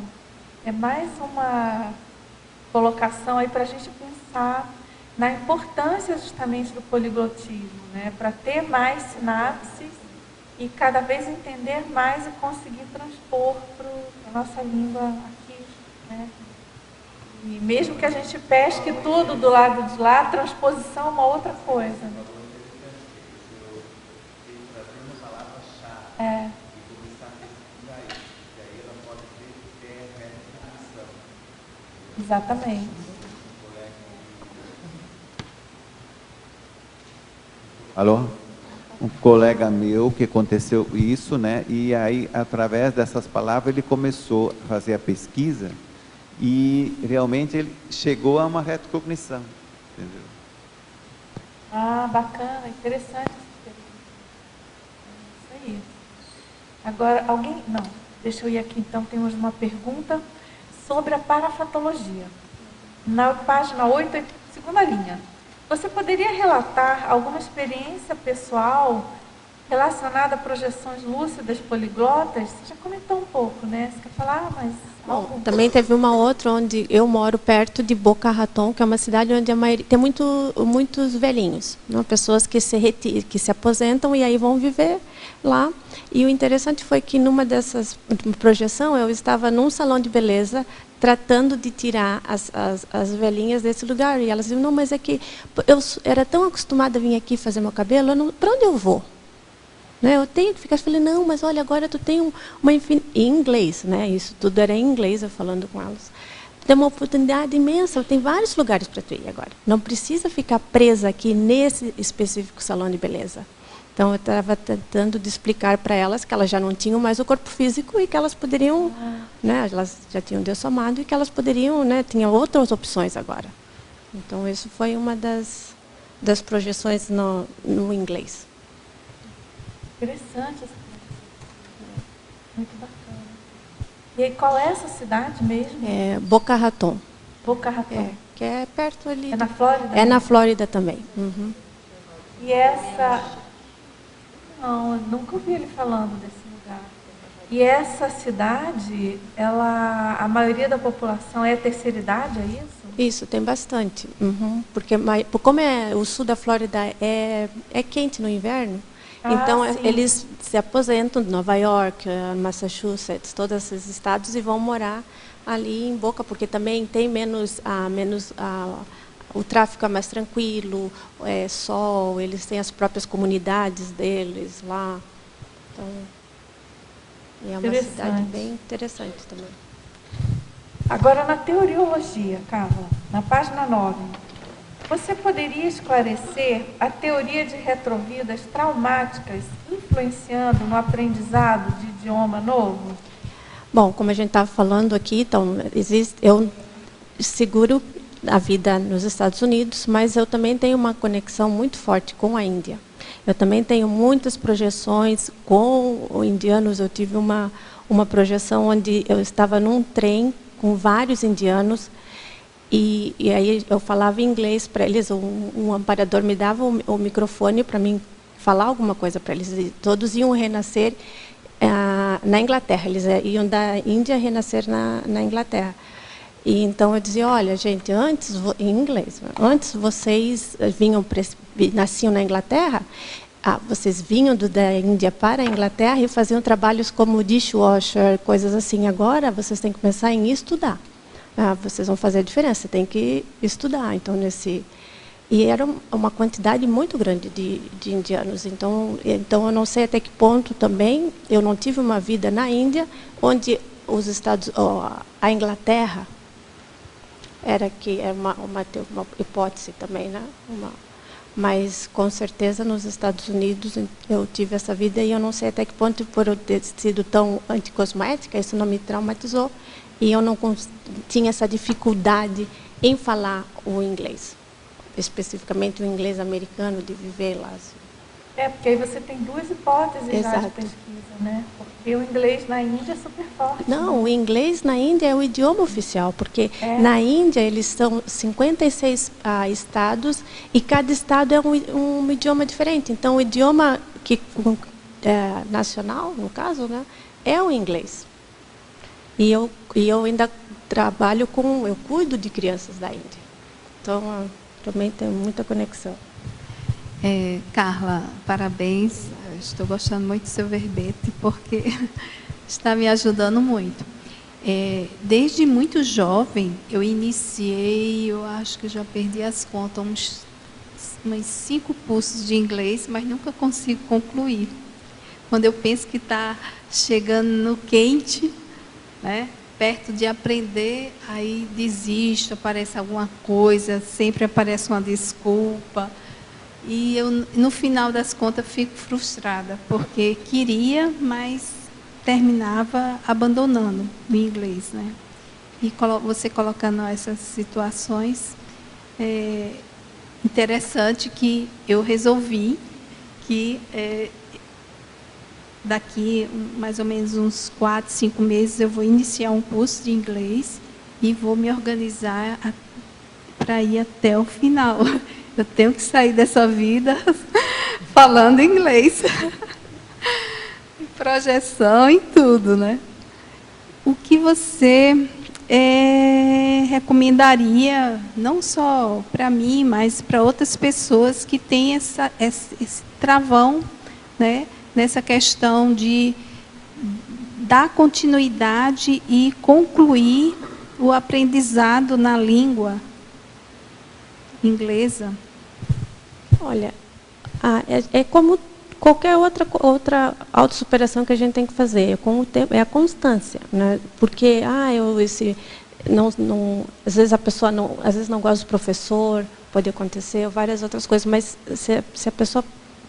colocação aí para a gente pensar na importância justamente do poliglotismo, né? Para ter mais sinapses e cada vez entender mais e conseguir transpor para a nossa língua aqui, né? E mesmo que a gente pesque tudo do lado de lá, a transposição é uma outra coisa, né? Exatamente. Alô? Um colega meu que aconteceu isso, né? E aí, através dessas palavras, ele começou a fazer a pesquisa e realmente ele chegou a uma retrocognição, entendeu? Bacana, interessante essa experiência. Isso aí. Agora, alguém... Não, deixa eu ir aqui então, temos uma pergunta sobre a parafatologia. Na página 8, segunda linha. Você poderia relatar alguma experiência pessoal relacionada a projeções lúcidas poliglotas? Você já comentou um pouco, né? Você quer falar, mas... Bom, também teve uma outra onde eu moro perto de Boca Raton, que é uma cidade onde a maioria, tem muitos velhinhos, né? Pessoas que se aposentam e aí vão viver lá. E o interessante foi que numa dessas projeção eu estava num salão de beleza tratando de tirar as velhinhas desse lugar. E elas diziam, não, mas é que eu era tão acostumada a vir aqui fazer meu cabelo, para onde eu vou? Né? Eu tenho que ficar falando, não, mas olha, agora tu tem em inglês, né? Isso tudo era em inglês, eu falando com elas. Tem uma oportunidade imensa, tem vários lugares para tu ir agora. Não precisa ficar presa aqui nesse específico salão de beleza. Então, eu estava tentando de explicar para elas que elas já não tinham mais o corpo físico e que elas poderiam, né? Elas já tinham Deus somado e que elas poderiam, né? Tinham outras opções agora. Então, isso foi uma das projeções no inglês. Interessante essa coisa. Muito bacana. E aí, qual é essa cidade mesmo? É Boca Raton. Boca Raton. Que é perto ali. É na Flórida? É na Flórida também. Uhum. E essa... Não, eu nunca ouvi ele falando desse lugar. E essa cidade, a maioria da população é terceira idade, é isso? Isso, tem bastante. Uhum. Porque como o sul da Flórida é quente no inverno, então sim. Eles se aposentam de Nova York, Massachusetts, todos esses estados e vão morar ali em Boca, porque também tem o tráfico é mais tranquilo, sol, eles têm as próprias comunidades deles lá. Então, é uma cidade bem interessante também. Agora, na teoriologia, Carla, na página 9, você poderia esclarecer a teoria de retrovidas traumáticas influenciando no aprendizado de idioma novo? Bom, como a gente estava falando aqui, então, eu seguro a vida nos Estados Unidos, mas eu também tenho uma conexão muito forte com a Índia. Eu também tenho muitas projeções com os indianos. Eu tive uma projeção onde eu estava num trem com vários indianos e aí eu falava inglês para eles. Um amparador me dava o microfone para mim falar alguma coisa para eles. E todos iam renascer na Inglaterra. Eles iam da Índia renascer na Inglaterra. E então eu dizia, olha, gente, em inglês, antes vocês nasciam na Inglaterra, vocês vinham da Índia para a Inglaterra e faziam trabalhos como dishwasher, coisas assim. Agora vocês têm que começar em estudar. Vocês vão fazer a diferença, tem que estudar. Então, e era uma quantidade muito grande de indianos. Então eu não sei até que ponto também, eu não tive uma vida na Índia, onde a Inglaterra era uma hipótese também, né? Mas com certeza nos Estados Unidos eu tive essa vida e eu não sei até que ponto, por eu ter sido tão anticosmética, isso não me traumatizou e eu não tinha essa dificuldade em falar o inglês, especificamente o inglês americano, de viver lá. Assim. Porque aí você tem duas hipóteses já de pesquisa, né? Porque o inglês na Índia é super forte. Não, né? O inglês na Índia é o idioma oficial, porque na Índia eles são 56 estados e cada estado é um idioma diferente. Então, o idioma nacional, no caso, né, é o inglês. E eu ainda trabalho eu cuido de crianças da Índia. Então, também tenho muita conexão. Carla, parabéns. Eu estou gostando muito do seu verbete, porque está me ajudando muito. Desde muito jovem, eu iniciei, eu acho que já perdi as contas, uns 5 cursos de inglês, mas nunca consigo concluir. Quando eu penso que está chegando no quente, né, perto de aprender, aí desisto, aparece alguma coisa, sempre aparece uma desculpa. E eu, no final das contas, fico frustrada, porque queria, mas terminava abandonando o inglês, né? E você colocando essas situações, interessante que eu resolvi que daqui mais ou menos uns 4, 5 meses eu vou iniciar um curso de inglês e vou me organizar para ir até o final. Eu tenho que sair dessa vida falando inglês. Projeção e tudo, né? O que você recomendaria, não só para mim, mas para outras pessoas que têm esse travão, né, nessa questão de dar continuidade e concluir o aprendizado na língua inglesa? Olha, é como qualquer outra autossuperação que a gente tem que fazer, com o tempo, é a constância, né? Porque às vezes a pessoa às vezes não gosta do professor, pode acontecer, várias outras coisas, mas se a pessoa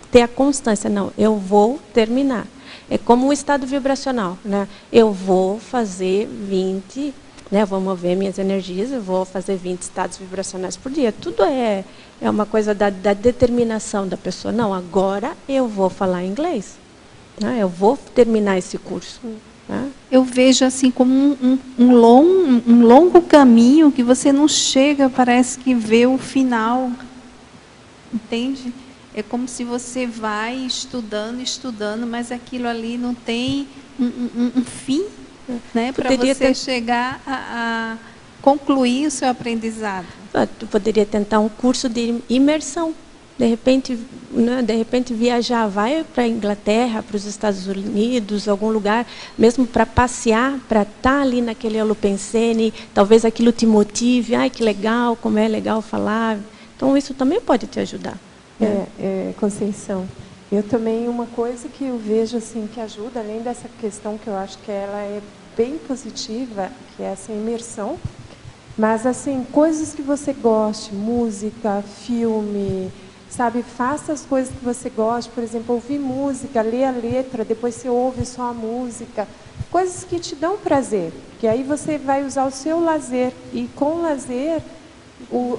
ter a constância, não, eu vou terminar. É como um estado vibracional, né? Eu vou fazer 20, né, vou mover minhas energias, eu vou fazer 20 estados vibracionais por dia. Tudo é uma coisa da determinação da pessoa. Não, agora eu vou falar inglês. Né? Eu vou terminar esse curso. Né? Eu vejo assim como um longo caminho que você não chega, parece que vê o final. Entende? É como se você vai estudando, mas aquilo ali não tem um fim, né, para você chegar a concluir o seu aprendizado. Tu poderia tentar um curso de imersão, de repente, né, viajar, vai para a Inglaterra, para os Estados Unidos, algum lugar, mesmo para passear, para estar ali naquele Holopensene, talvez aquilo te motive, ai que legal, como é legal falar. Então isso também pode te ajudar. Conceição, eu também, uma coisa que eu vejo assim que ajuda, além dessa questão que eu acho que ela é bem positiva, que é essa imersão, mas assim, coisas que você goste, música, filme, sabe, faça as coisas que você gosta, por exemplo, ouvir música, ler a letra, depois você ouve só a música, coisas que te dão prazer, que aí você vai usar o seu lazer, e com o lazer,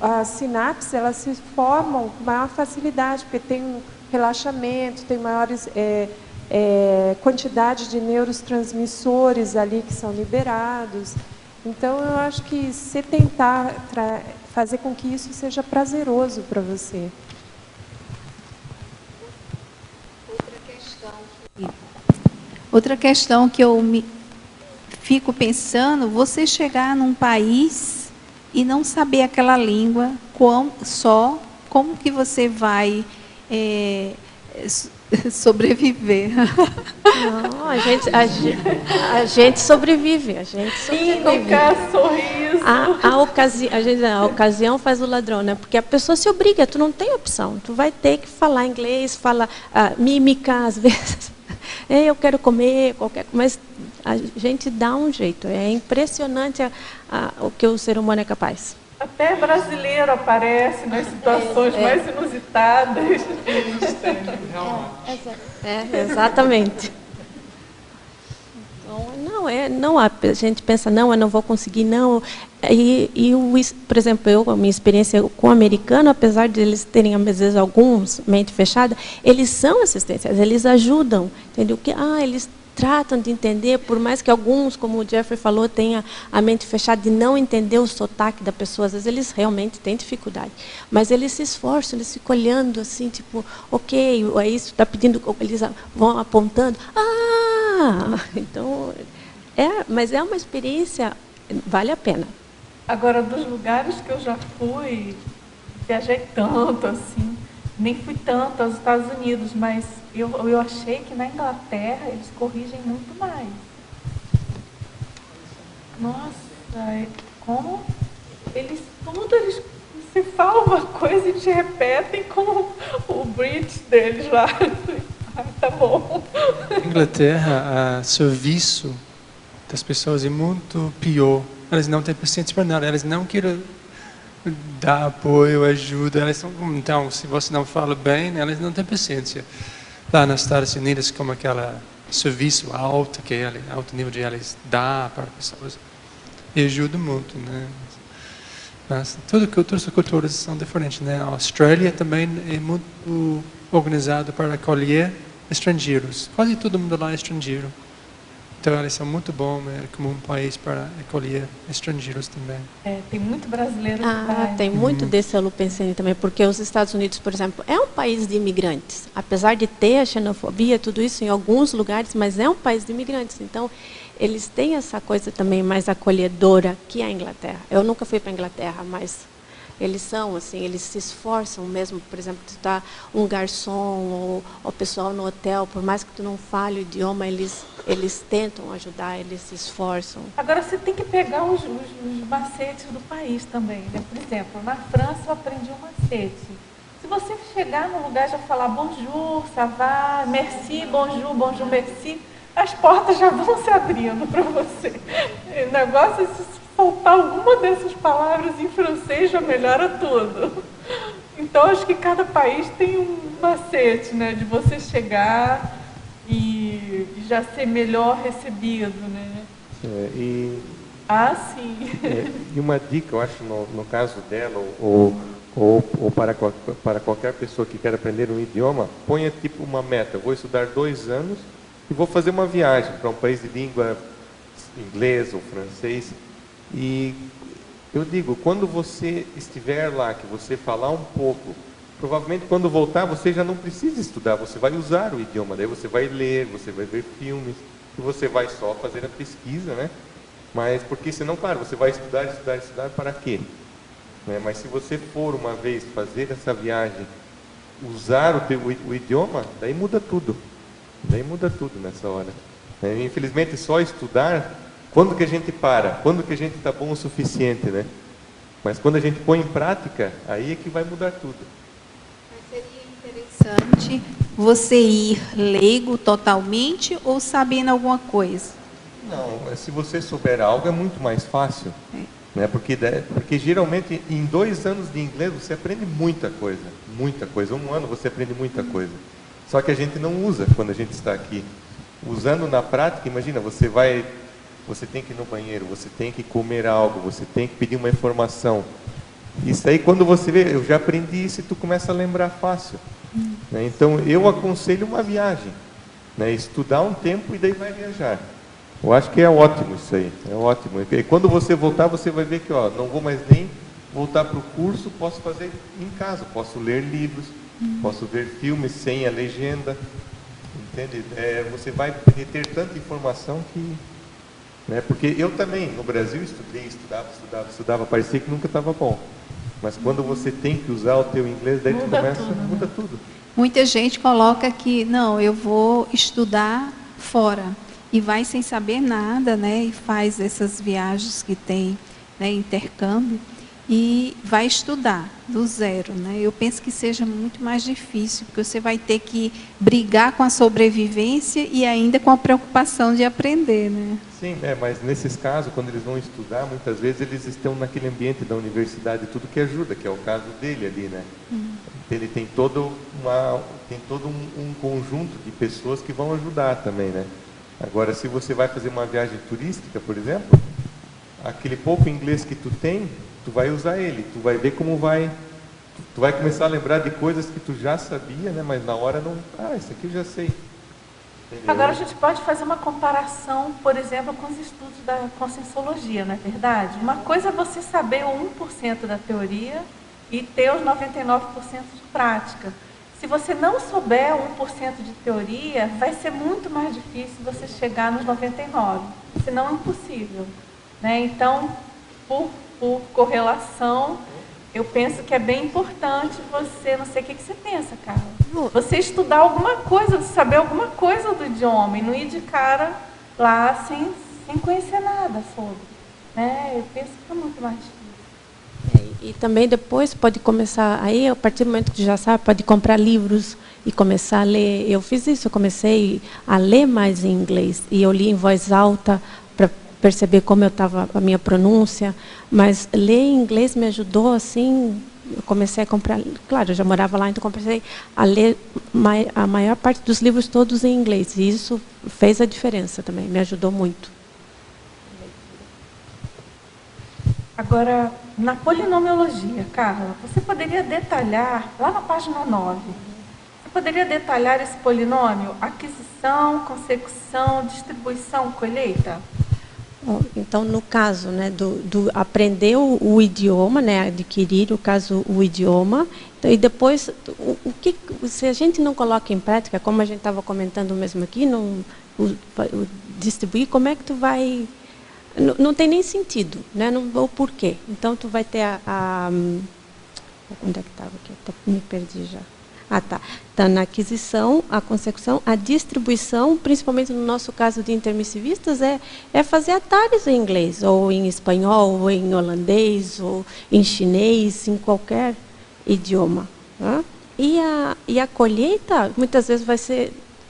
as sinapses, elas se formam com maior facilidade, porque tem um relaxamento, tem maiores quantidade de neurotransmissores ali que são liberados. Então, eu acho que você tentar fazer com que isso seja prazeroso para você. Outra questão que eu fico pensando, você chegar num país e não saber aquela língua, como que você vai sobreviver? Não, a gente sobrevive, Qualquer sorriso. A ocasião faz o ladrão, né? Porque a pessoa se obriga, tu não tem opção, tu vai ter que falar inglês, falar mímica, às vezes. Eu quero comer, mas a gente dá um jeito. É impressionante o que o ser humano é capaz. Até brasileiro aparece nas situações mais inusitadas. Exatamente. Não há, a gente pensa, não, eu não vou conseguir, não. Por exemplo, a minha experiência com o americano, apesar de eles terem, às vezes, alguns mente fechada, eles são assistenciais, eles ajudam, entendeu? Eles tratam de entender, por mais que alguns, como o Jeffrey falou, tenham a mente fechada de não entender o sotaque da pessoa, às vezes eles realmente têm dificuldade. Mas eles se esforçam, eles ficam olhando assim, tipo, ok, é isso, está pedindo, eles vão apontando. Então, mas é uma experiência, vale a pena. Agora, dos lugares que eu já fui, viajei tanto assim, nem fui tanto aos Estados Unidos, mas eu achei que na Inglaterra eles corrigem muito mais. Nossa, como eles se falam uma coisa e te repetem com o British deles lá. Tá bom. Na Inglaterra, o serviço das pessoas é muito pior. Elas não têm paciência para nada, elas não querem dar apoio, ajuda. Então, se você não fala bem, elas não têm paciência. Lá nos Estados Unidos, como aquele serviço alto alto nível de eles dá para pessoas, e ajuda muito, né? Mas todas as culturas são diferentes, né? A Austrália também é muito organizado para acolher estrangeiros. Quase todo mundo lá é estrangeiro. Então, eles são muito bons, como um país para acolher estrangeiros também. Tem muito brasileiro. Tem muito desse Holopensene também, porque os Estados Unidos, por exemplo, é um país de imigrantes. Apesar de ter a xenofobia, tudo isso em alguns lugares, mas é um país de imigrantes. Então, eles têm essa coisa também mais acolhedora que a Inglaterra. Eu nunca fui para a Inglaterra, mas eles são assim, eles se esforçam mesmo. Por exemplo, tu tá um garçom ou o pessoal no hotel, por mais que tu não fale o idioma, eles tentam ajudar, eles se esforçam. Agora, você tem que pegar os macetes do país também, né? Por exemplo, na França eu aprendi um macete. Se você chegar num lugar e já falar bonjour, ça va, merci, bonjour, bonjour, merci, as portas já vão se abrindo para você. O negócio é se faltar alguma dessas palavras em francês, já melhora tudo. Então, acho que cada país tem um macete, né? De você chegar e já ser melhor recebido, né? Sim. E uma dica, eu acho, no caso dela, ou para qualquer pessoa que quer aprender um idioma, ponha tipo uma meta. Eu vou estudar 2 anos e vou fazer uma viagem para um país de língua inglês ou francês. E eu digo, quando você estiver lá, que você falar um pouco, provavelmente quando voltar você já não precisa estudar, você vai usar o idioma, daí você vai ler, você vai ver filmes, e você vai só fazer a pesquisa, né? Mas porque senão, claro, você vai estudar para quê? Né? Mas se você for uma vez fazer essa viagem usar o idioma, daí muda tudo. Daí muda tudo nessa hora. Infelizmente, só estudar, quando que a gente para? Quando que a gente está bom o suficiente, né? Mas quando a gente põe em prática, aí é que vai mudar tudo. Mas seria interessante você ir leigo totalmente ou sabendo alguma coisa? Não, se você souber algo, é muito mais fácil. Né? Porque geralmente, em 2 anos de inglês, você aprende muita coisa. Muita coisa. 1 ano você aprende muita coisa. Só que a gente não usa quando a gente está aqui. Usando na prática, imagina, você tem que ir no banheiro, você tem que comer algo, você tem que pedir uma informação. Isso aí, quando você vê, eu já aprendi isso e tu começa a lembrar fácil. Né? Então, eu aconselho uma viagem. Né? Estudar um tempo e daí vai viajar. Eu acho que é ótimo isso aí, é ótimo. E quando você voltar, você vai ver que, ó, não vou mais nem voltar para o curso, posso fazer em casa, posso ler livros, posso ver filmes sem a legenda, entende? Você vai reter tanta informação que... Né? Porque eu também, no Brasil, estudava, parecia que nunca estava bom. Mas quando você tem que usar o teu inglês, daí muda tudo. Muita gente coloca que, não, eu vou estudar fora. E vai sem saber nada, né? E faz essas viagens que tem, né, intercâmbio, e vai estudar do zero, né? Eu penso que seja muito mais difícil, porque você vai ter que brigar com a sobrevivência e ainda com a preocupação de aprender, né? Sim, mas nesses casos, quando eles vão estudar, muitas vezes eles estão naquele ambiente da universidade, tudo que ajuda, que é o caso dele ali, né? Ele tem todo um conjunto de pessoas que vão ajudar também, né? Agora, se você vai fazer uma viagem turística, por exemplo, aquele pouco inglês que tu tem, tu vai usar ele, tu vai ver como tu vai começar a lembrar de coisas que tu já sabia, né? Mas na hora não, isso aqui eu já sei. Entendeu? Agora a gente pode fazer uma comparação, por exemplo, com os estudos da Conscienciologia, não é verdade? Uma coisa é você saber o 1% da teoria e ter os 99% de prática. Se você não souber 1% de teoria, vai ser muito mais difícil você chegar nos 99%, senão é impossível. Né? Então, por correlação, eu penso que é bem importante você, não sei o que você pensa, Carla, você estudar alguma coisa, saber alguma coisa do idioma e não ir de cara lá sem conhecer nada sobre. Né? Eu penso que é muito mais difícil. E também depois pode começar, aí a partir do momento que já sabe, pode comprar livros e começar a ler. Eu fiz isso, eu comecei a ler mais em inglês e eu li em voz alta para perceber como eu estava, a minha pronúncia, mas ler em inglês me ajudou assim, eu comecei a comprar, claro, eu já morava lá, então comecei a ler a maior parte dos livros todos em inglês e isso fez a diferença também, me ajudou muito. Agora, na polinomiologia, Carla, você poderia detalhar, lá na página 9, você poderia detalhar esse polinômio? Aquisição, consecução, distribuição, colheita? Então, no caso, né, do aprender o idioma, né, adquirir, o idioma, então, e depois, se a gente não coloca em prática, como a gente estava comentando mesmo aqui, distribuir, como é que tu vai... Não tem nem sentido, né? O porquê. Então, tu vai ter onde é que estava aqui? Até me perdi já. Tá. Então, na aquisição, a consecução, a distribuição, principalmente no nosso caso de intermissivistas, é fazer atalhos em inglês, ou em espanhol, ou em holandês, ou em chinês, em qualquer idioma. Tá? E a colheita, muitas vezes,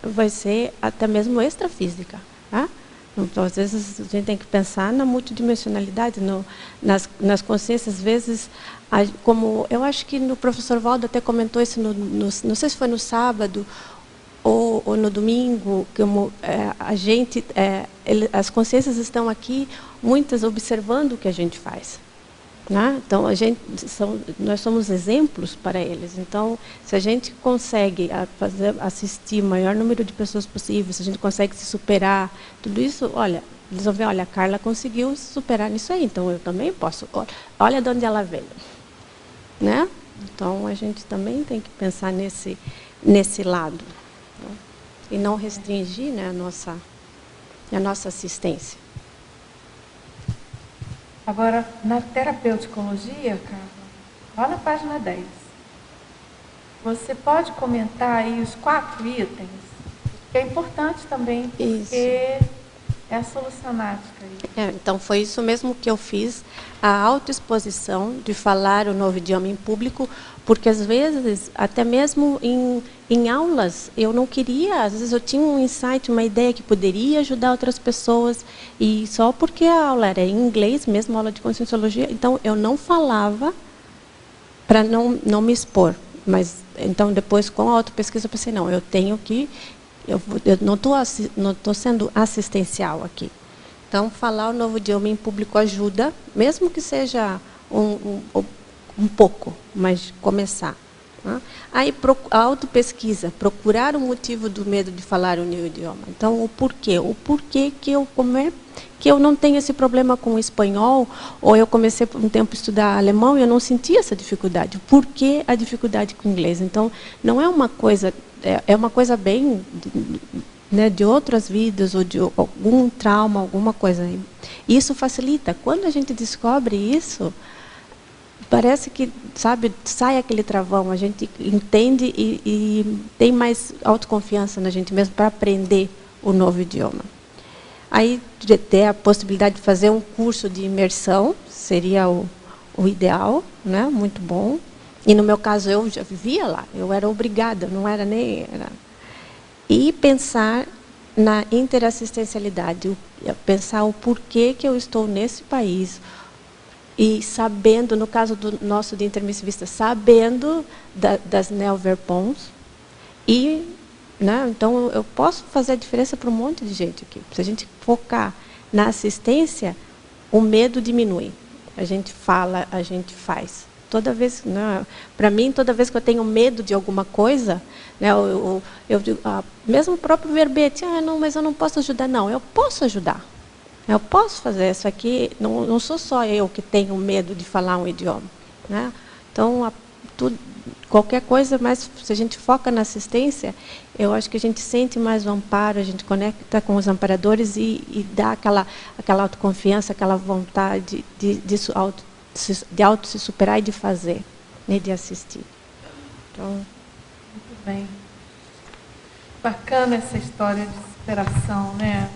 vai ser até mesmo extrafísica. Tá? Então, às vezes, a gente tem que pensar na multidimensionalidade, nas consciências, às vezes, como eu acho que o professor Valdo até comentou isso, não sei se foi no sábado ou no domingo, como as consciências estão aqui, muitas observando o que a gente faz. Né? Então, nós somos exemplos para eles. Então, se a gente consegue assistir o maior número de pessoas possível, se a gente consegue se superar, tudo isso, olha, eles vão ver, olha, a Carla conseguiu se superar nisso aí, então eu também posso. Olha de onde ela veio. Né? Então, a gente também tem que pensar nesse lado. Né? E não restringir, né, a nossa assistência. Agora, na terapeuticologia, Carla, lá na página 10. Você pode comentar aí os 4 itens? Que é importante também, porque Isso. é a solucionática. Então, foi isso mesmo que eu fiz, a autoexposição de falar o novo idioma em público, porque, às vezes, até mesmo em aulas, eu não queria, às vezes eu tinha um insight, uma ideia que poderia ajudar outras pessoas, e só porque a aula era em inglês, mesmo aula de conscienciologia, então, eu não falava para não me expor. Mas, então, depois, com a autopesquisa, eu pensei, não, eu tenho que... Eu não estou sendo assistencial aqui. Então, falar o novo idioma em público ajuda, mesmo que seja um pouco, mas começar. Tá? Aí, a autopesquisa, procurar o motivo do medo de falar o novo idioma. Então, o porquê. O porquê que eu não tenho esse problema com o espanhol, ou eu comecei por um tempo a estudar alemão e eu não sentia essa dificuldade. Por que a dificuldade com o inglês? Então, não é uma coisa... É uma coisa bem... né, de outras vidas, ou de algum trauma, alguma coisa. Isso facilita. Quando a gente descobre isso, parece que, sabe, sai aquele travão, a gente entende e tem mais autoconfiança na gente mesmo para aprender o novo idioma. Aí, de ter a possibilidade de fazer um curso de imersão, seria o ideal, né, muito bom. E, no meu caso, eu já vivia lá, eu era obrigada, não era nem... E pensar na interassistencialidade, pensar o porquê que eu estou nesse país, e sabendo, no caso do nosso de intermissivista, sabendo das neoverpons, e, né, então eu posso fazer a diferença para um monte de gente aqui. Se a gente focar na assistência, o medo diminui. A gente fala, a gente faz. Toda vez, né, para mim, toda vez que eu tenho medo de alguma coisa, né, eu digo, mesmo o próprio verbete, não, mas eu não posso ajudar. Não, eu posso ajudar. Eu posso fazer isso aqui, não sou só eu que tenho medo de falar um idioma. Né? Então, qualquer coisa, mas se a gente foca na assistência, eu acho que a gente sente mais o amparo, a gente conecta com os amparadores e dá aquela autoconfiança, aquela vontade de auto se superar e de fazer, né, de assistir. Então, muito bem. Bacana essa história de superação, né?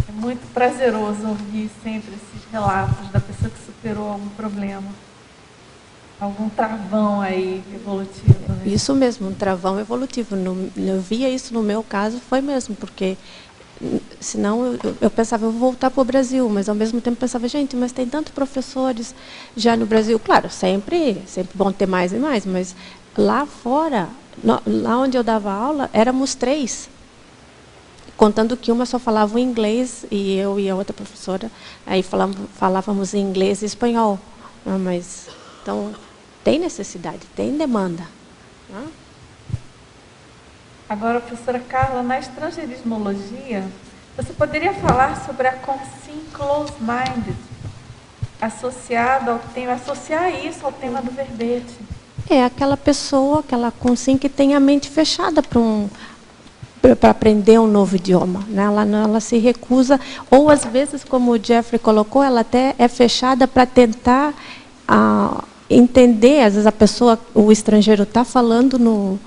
É muito prazeroso ouvir sempre esses relatos da pessoa que superou algum problema, algum travão aí evolutivo. Né? Isso mesmo, um travão evolutivo. Eu via isso no meu caso, foi mesmo, porque senão eu pensava, eu vou voltar para o Brasil, mas ao mesmo tempo pensava, gente, mas tem tantos professores já no Brasil. Claro, sempre bom ter mais e mais, mas lá fora, lá onde eu dava aula, éramos 3. Contando que uma só falava o inglês e eu e a outra professora, aí falávamos em inglês e espanhol. Mas, então, tem necessidade, tem demanda. Agora, professora Carla, na estrangeirismologia, você poderia falar sobre a consciência close-minded, associar isso ao tema do verbete? É aquela pessoa, aquela consciência que tem a mente fechada para aprender um novo idioma. Né? Ela se recusa, ou às vezes, como o Jeffrey colocou, ela até é fechada para tentar entender. Às vezes a pessoa, o estrangeiro está falando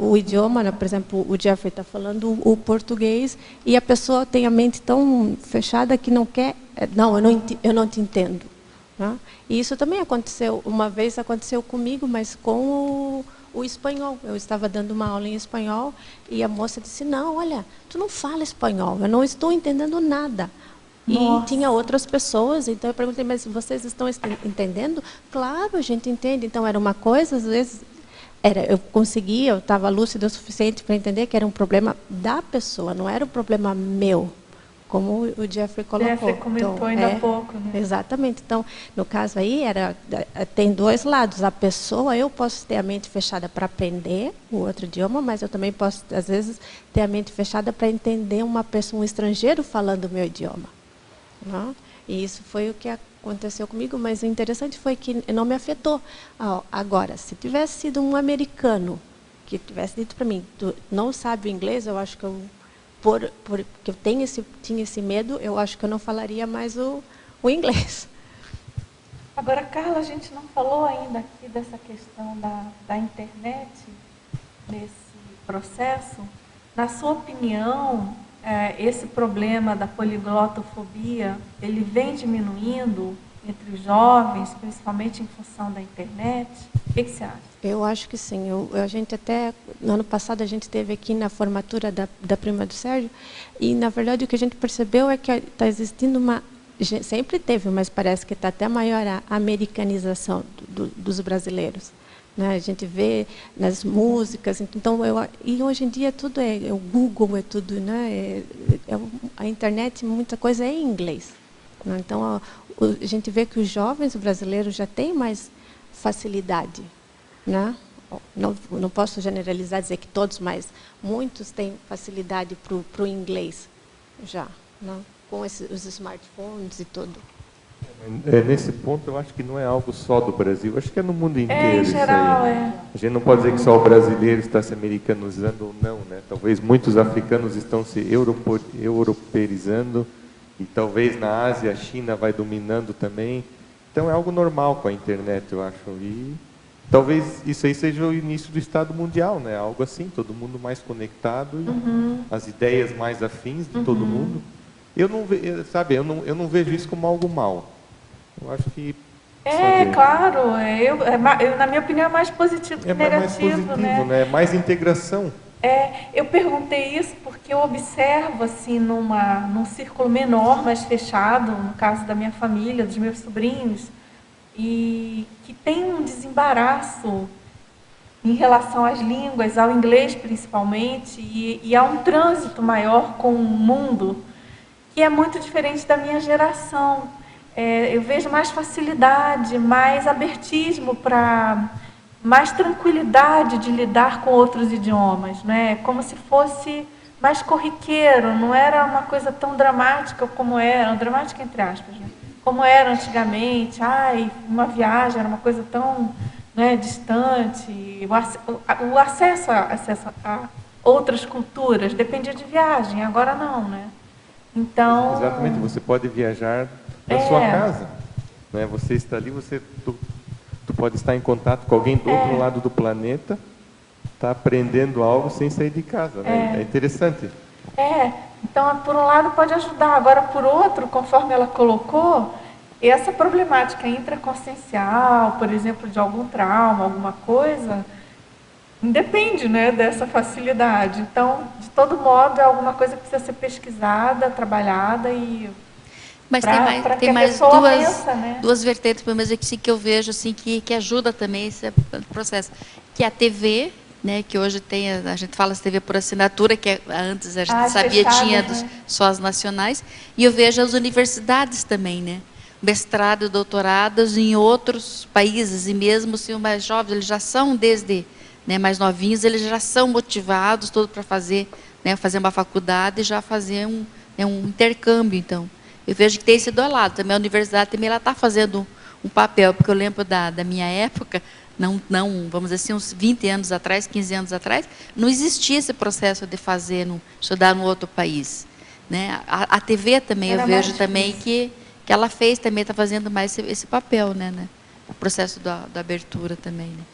o idioma, né? Por exemplo, o Jeffrey está falando o português e a pessoa tem a mente tão fechada que não quer, não, eu não te entendo. Né? E isso também aconteceu, uma vez aconteceu comigo, mas com o espanhol. Eu estava dando uma aula em espanhol e a moça disse, não, olha, tu não fala espanhol, eu não estou entendendo nada. Nossa. E tinha outras pessoas, então eu perguntei, mas vocês estão entendendo? Claro, a gente entende. Então era uma coisa, às vezes, eu estava lúcida o suficiente para entender que era um problema da pessoa, não era um problema meu, como o Jeffrey colocou. Jeffrey comentou então, ainda há pouco. Né? Exatamente. Então, no caso aí, tem 2 lados. A pessoa, eu posso ter a mente fechada para aprender o outro idioma, mas eu também posso, às vezes, ter a mente fechada para entender um estrangeiro falando o meu idioma. Não? E isso foi o que aconteceu comigo, mas o interessante foi que não me afetou. Agora, se tivesse sido um americano que tivesse dito para mim, tu não sabe o inglês, eu acho que porque eu tinha esse medo, eu acho que eu não falaria mais o inglês. Agora, Carla, a gente não falou ainda aqui dessa questão da internet nesse processo. Na sua opinião, esse problema da poliglotofobia, ele vem diminuindo entre os jovens, principalmente em função da internet? O que você acha? Eu acho que sim. A gente até, no ano passado, a gente esteve aqui na formatura da prima do Sérgio, e, na verdade, o que a gente percebeu é que está existindo sempre teve, mas parece que está até maior a americanização dos brasileiros. Né? A gente vê nas músicas, então e hoje em dia tudo é o Google, é tudo, né? A internet, muita coisa é em inglês. Né? Então a gente vê que os jovens brasileiros já têm mais facilidade, né? Não posso generalizar, dizer que todos, mas muitos têm facilidade para o inglês já, né? Com os smartphones e tudo. Nesse ponto, eu acho que não é algo só do Brasil, acho que é no mundo inteiro. Em geral, isso aí. A gente não pode dizer que só o brasileiro está se americanizando ou não, né? Talvez muitos africanos estão se europeizando, e talvez na Ásia a China vai dominando também. Então é algo normal com a internet, eu acho. E talvez isso aí seja o início do Estado Mundial, né? Algo assim, todo mundo mais conectado, e as ideias mais afins de todo mundo. Eu não vejo isso como algo mal. Eu acho que... claro. Na minha opinião, é mais positivo que negativo. Mais positivo, né? Mais integração. Eu perguntei isso porque eu observo, assim, num círculo menor, mais fechado, no caso da minha família, dos meus sobrinhos, e que tem um desembaraço em relação às línguas, ao inglês principalmente, e há um trânsito maior com o mundo, que é muito diferente da minha geração. Eu vejo mais facilidade, mais abertismo mais tranquilidade de lidar com outros idiomas, né? Como se fosse mais corriqueiro, não era uma coisa tão dramática como era, dramática entre aspas, né? Como era antigamente, uma viagem era uma coisa tão, né, distante, o acesso a outras culturas dependia de viagem, agora não, né? Então... Exatamente, você pode viajar da sua casa, né? Você está ali, tu pode estar em contato com alguém do outro lado do planeta, está aprendendo algo sem sair de casa, né? É interessante. Então, por um lado pode ajudar, agora por outro, conforme ela colocou, essa problemática intraconsciencial, por exemplo, de algum trauma, alguma coisa, independe, né, dessa facilidade. Então, de todo modo, é alguma coisa que precisa ser pesquisada, trabalhada e... Mas tem mais duas vertentes, pelo menos aqui, que eu vejo assim, que ajuda também esse processo. Que é a TV, né, que hoje tem, a gente fala TV por assinatura, que antes a gente sabia tinha só as nacionais, e eu vejo as universidades também, né? Mestrado e doutorados em outros países, e mesmo se os mais jovens, eles já são desde... Né, mais novinhos, eles já são motivados todos para fazer, né, fazer uma faculdade e já fazer um intercâmbio. Então, eu vejo que tem esse do lado. Também a universidade também ela está fazendo um papel, porque eu lembro da minha época, não, vamos dizer assim, uns 20 anos atrás, 15 anos atrás, não existia esse processo de estudar no outro país. Né? A TV também, eu vejo também que ela fez, também está fazendo mais esse papel, né? O processo da abertura também, né?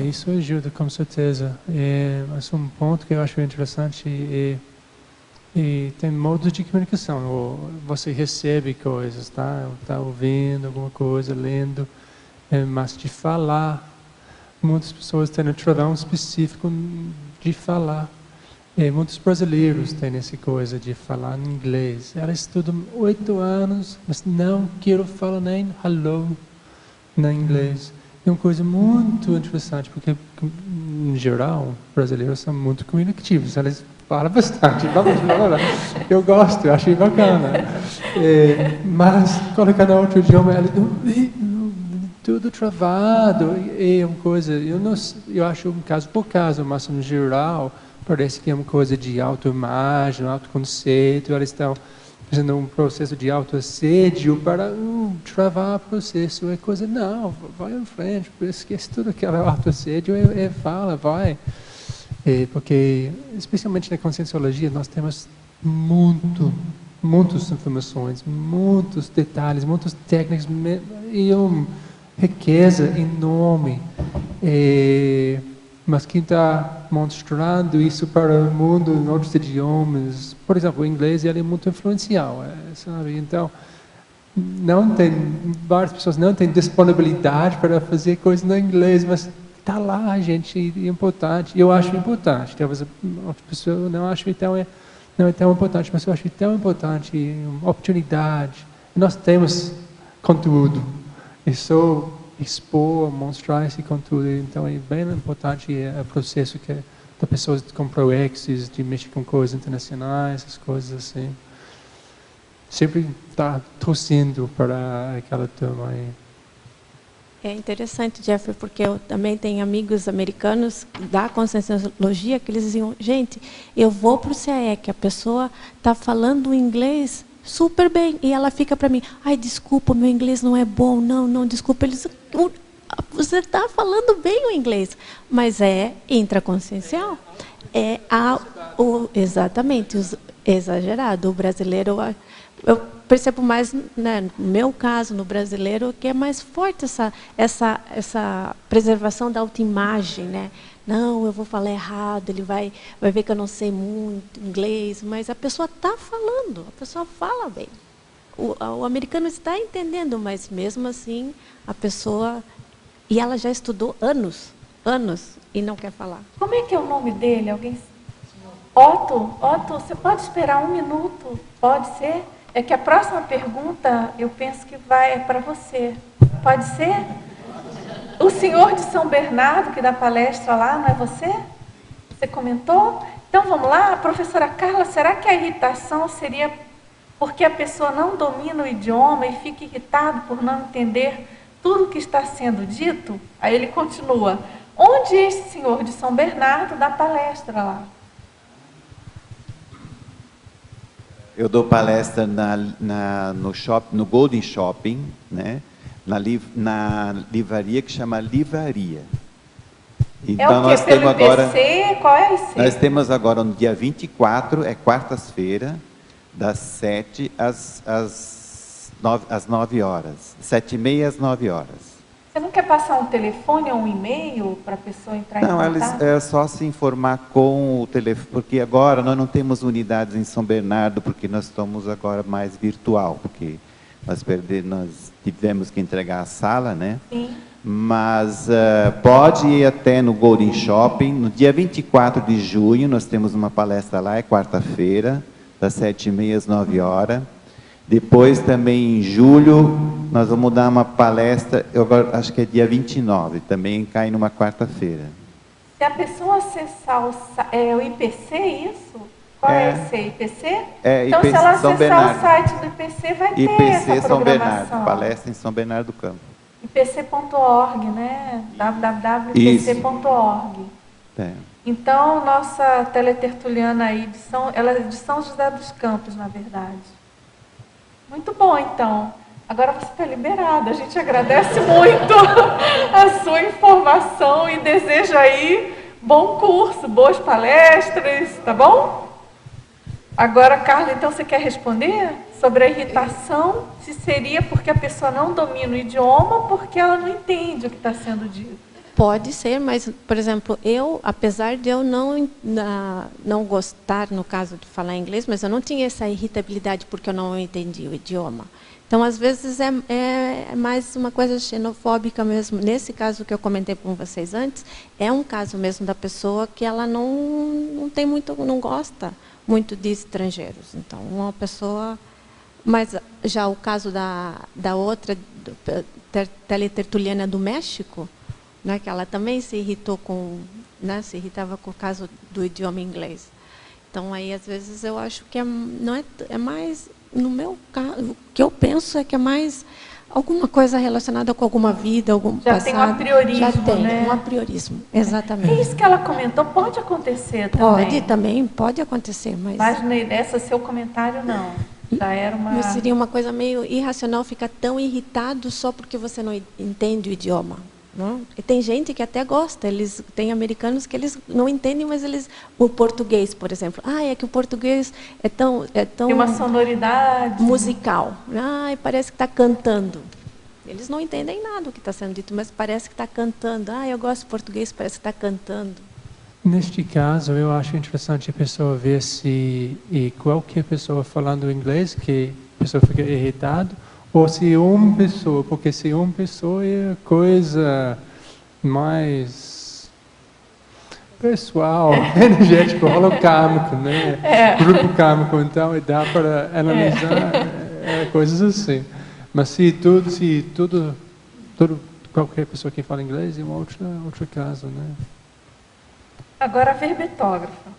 Isso ajuda, com certeza. Mas um ponto que eu acho interessante é tem modos de comunicação. Você recebe coisas, tá ouvindo alguma coisa, lendo, mas de falar, muitas pessoas têm um travão específico de falar. Muitos brasileiros têm essa coisa de falar em inglês. Elas estudam 8 anos, mas não quero falar nem hello na inglês. É uma coisa muito interessante, porque, em geral, brasileiros são muito comunicativos. Eles falam bastante. Eu gosto, eu achei bacana. Mas, colocando outro idioma, tudo travado. É uma coisa, eu acho um caso por caso, mas, em geral, parece que é uma coisa de autoimagem, autoconceito. Eles estão fazendo um processo de autoassédio para travar o processo. É coisa, não, vai em frente, esquece tudo aquele autoassédio fala, vai. Porque, especialmente na conscienciologia, nós temos muito muitas informações, muitos detalhes, muitas técnicas e uma riqueza enorme. Mas quem está mostrando isso para o mundo em outros idiomas, por exemplo, o inglês, ele é muito influencial, sabe? Então, várias pessoas não têm disponibilidade para fazer coisas no inglês, mas está lá, gente, é importante. Eu acho importante. Talvez outras pessoas não achem não é tão importante, mas eu acho tão importante, uma oportunidade. Nós temos conteúdo. É só expor, mostrar esse conteúdo. Então, é bem importante o processo da pessoas com ProExis, de mexer com coisas internacionais, essas coisas assim. Sempre está torcendo para aquela turma aí. É interessante, Jeffrey, porque eu também tenho amigos americanos da Conscienciologia que eles diziam, gente, eu vou para o CAEC, a pessoa está falando inglês super bem, e ela fica para mim, ai, desculpa, meu inglês não é bom, não, desculpa, você está falando bem o inglês, mas é intraconsciencial, exatamente, exagerado, o brasileiro, eu percebo mais, né, no meu caso, no brasileiro, que é mais forte essa preservação da autoimagem, né? Não, eu vou falar errado, ele vai ver que eu não sei muito inglês, mas a pessoa está falando, a pessoa fala bem. O americano está entendendo, mas mesmo assim, a pessoa... E ela já estudou anos, e não quer falar. Como é que é o nome dele? Alguém... Otto, você pode esperar um minuto? Pode ser? É que a próxima pergunta, eu penso que vai para você. Pode ser? O senhor de São Bernardo, que dá palestra lá, não é você? Você comentou? Então, vamos lá. Professora Carla, será que a irritação seria porque a pessoa não domina o idioma e fica irritado por não entender tudo o que está sendo dito? Aí ele continua. Onde este senhor de São Bernardo dá palestra lá? Eu dou palestra no Golden Shopping, né? na livraria que chama Livraria. Então, nós temos agora, qual é esse? Nós temos agora no dia 24, quarta-feira, das 7 às 9 horas. 7h30 às 9 horas. Você não quer passar um telefone ou um e-mail para a pessoa entrar em contato? Não, é só se informar com o telefone, porque agora nós não temos unidades em São Bernardo, porque nós estamos agora mais virtual, porque nós tivemos que entregar a sala, né? Sim. Mas pode ir até no Golden Shopping. No dia 24 de junho, nós temos uma palestra lá, é quarta-feira, das 7h30 às 9 horas. Depois, também em julho, nós vamos dar uma palestra, eu agora acho que é dia 29, também cai numa quarta-feira. Se a pessoa acessar o IPC, isso? Qual é esse IPC? Então, IPC, se ela acessar Bernardo. O site do IPC, vai ter IPC essa São programação. Bernardo, palestra em São Bernardo do Campo. IPC.org, né? www.ipc.org. Então, nossa teletertuliana aí, ela é de São José dos Campos, na verdade. Muito bom, então. Agora você está liberada. A gente agradece muito a sua informação e deseja aí bom curso, boas palestras, tá bom? Agora, Carla, então você quer responder sobre a irritação? Se seria porque a pessoa não domina o idioma ou porque ela não entende o que está sendo dito? Pode ser, mas, por exemplo, apesar de eu não gostar, no caso de falar inglês, mas eu não tinha essa irritabilidade porque eu não entendi o idioma. Então, às vezes, é mais uma coisa xenofóbica mesmo. Nesse caso que eu comentei com vocês antes, é um caso mesmo da pessoa que ela não gosta muito de estrangeiros. Então, uma pessoa... Mas já o caso da outra, teletertuliana do México, né, que ela também se irritou se irritava com o caso do idioma inglês. Então, aí, às vezes, eu acho que é mais, no meu caso, o que eu penso é que é mais alguma coisa relacionada com alguma vida, algum passado. Já tem um apriorismo, já tem, né? Um apriorismo, exatamente. É isso que ela comentou, pode acontecer também? Pode acontecer, mas... Mas nessa seu comentário, não. Já era uma... Mas seria uma coisa meio irracional ficar tão irritado só porque você não entende o idioma. Não? E tem gente que até gosta, tem americanos que eles não entendem, mas o português, por exemplo, é que o português é tão tem uma sonoridade musical, parece que está cantando. Eles não entendem nada do que está sendo dito, mas parece que está cantando. Eu gosto de português, parece que está cantando. Neste caso, eu acho interessante a pessoa ver se qualquer pessoa falando inglês, que a pessoa fica irritada, ou se uma pessoa, porque se uma pessoa é a coisa mais pessoal, energético, holocármico, né? Grupo kármico, então dá para analisar coisas assim. Mas se qualquer pessoa que fala inglês é um outro caso, né? Agora a verbetógrafa.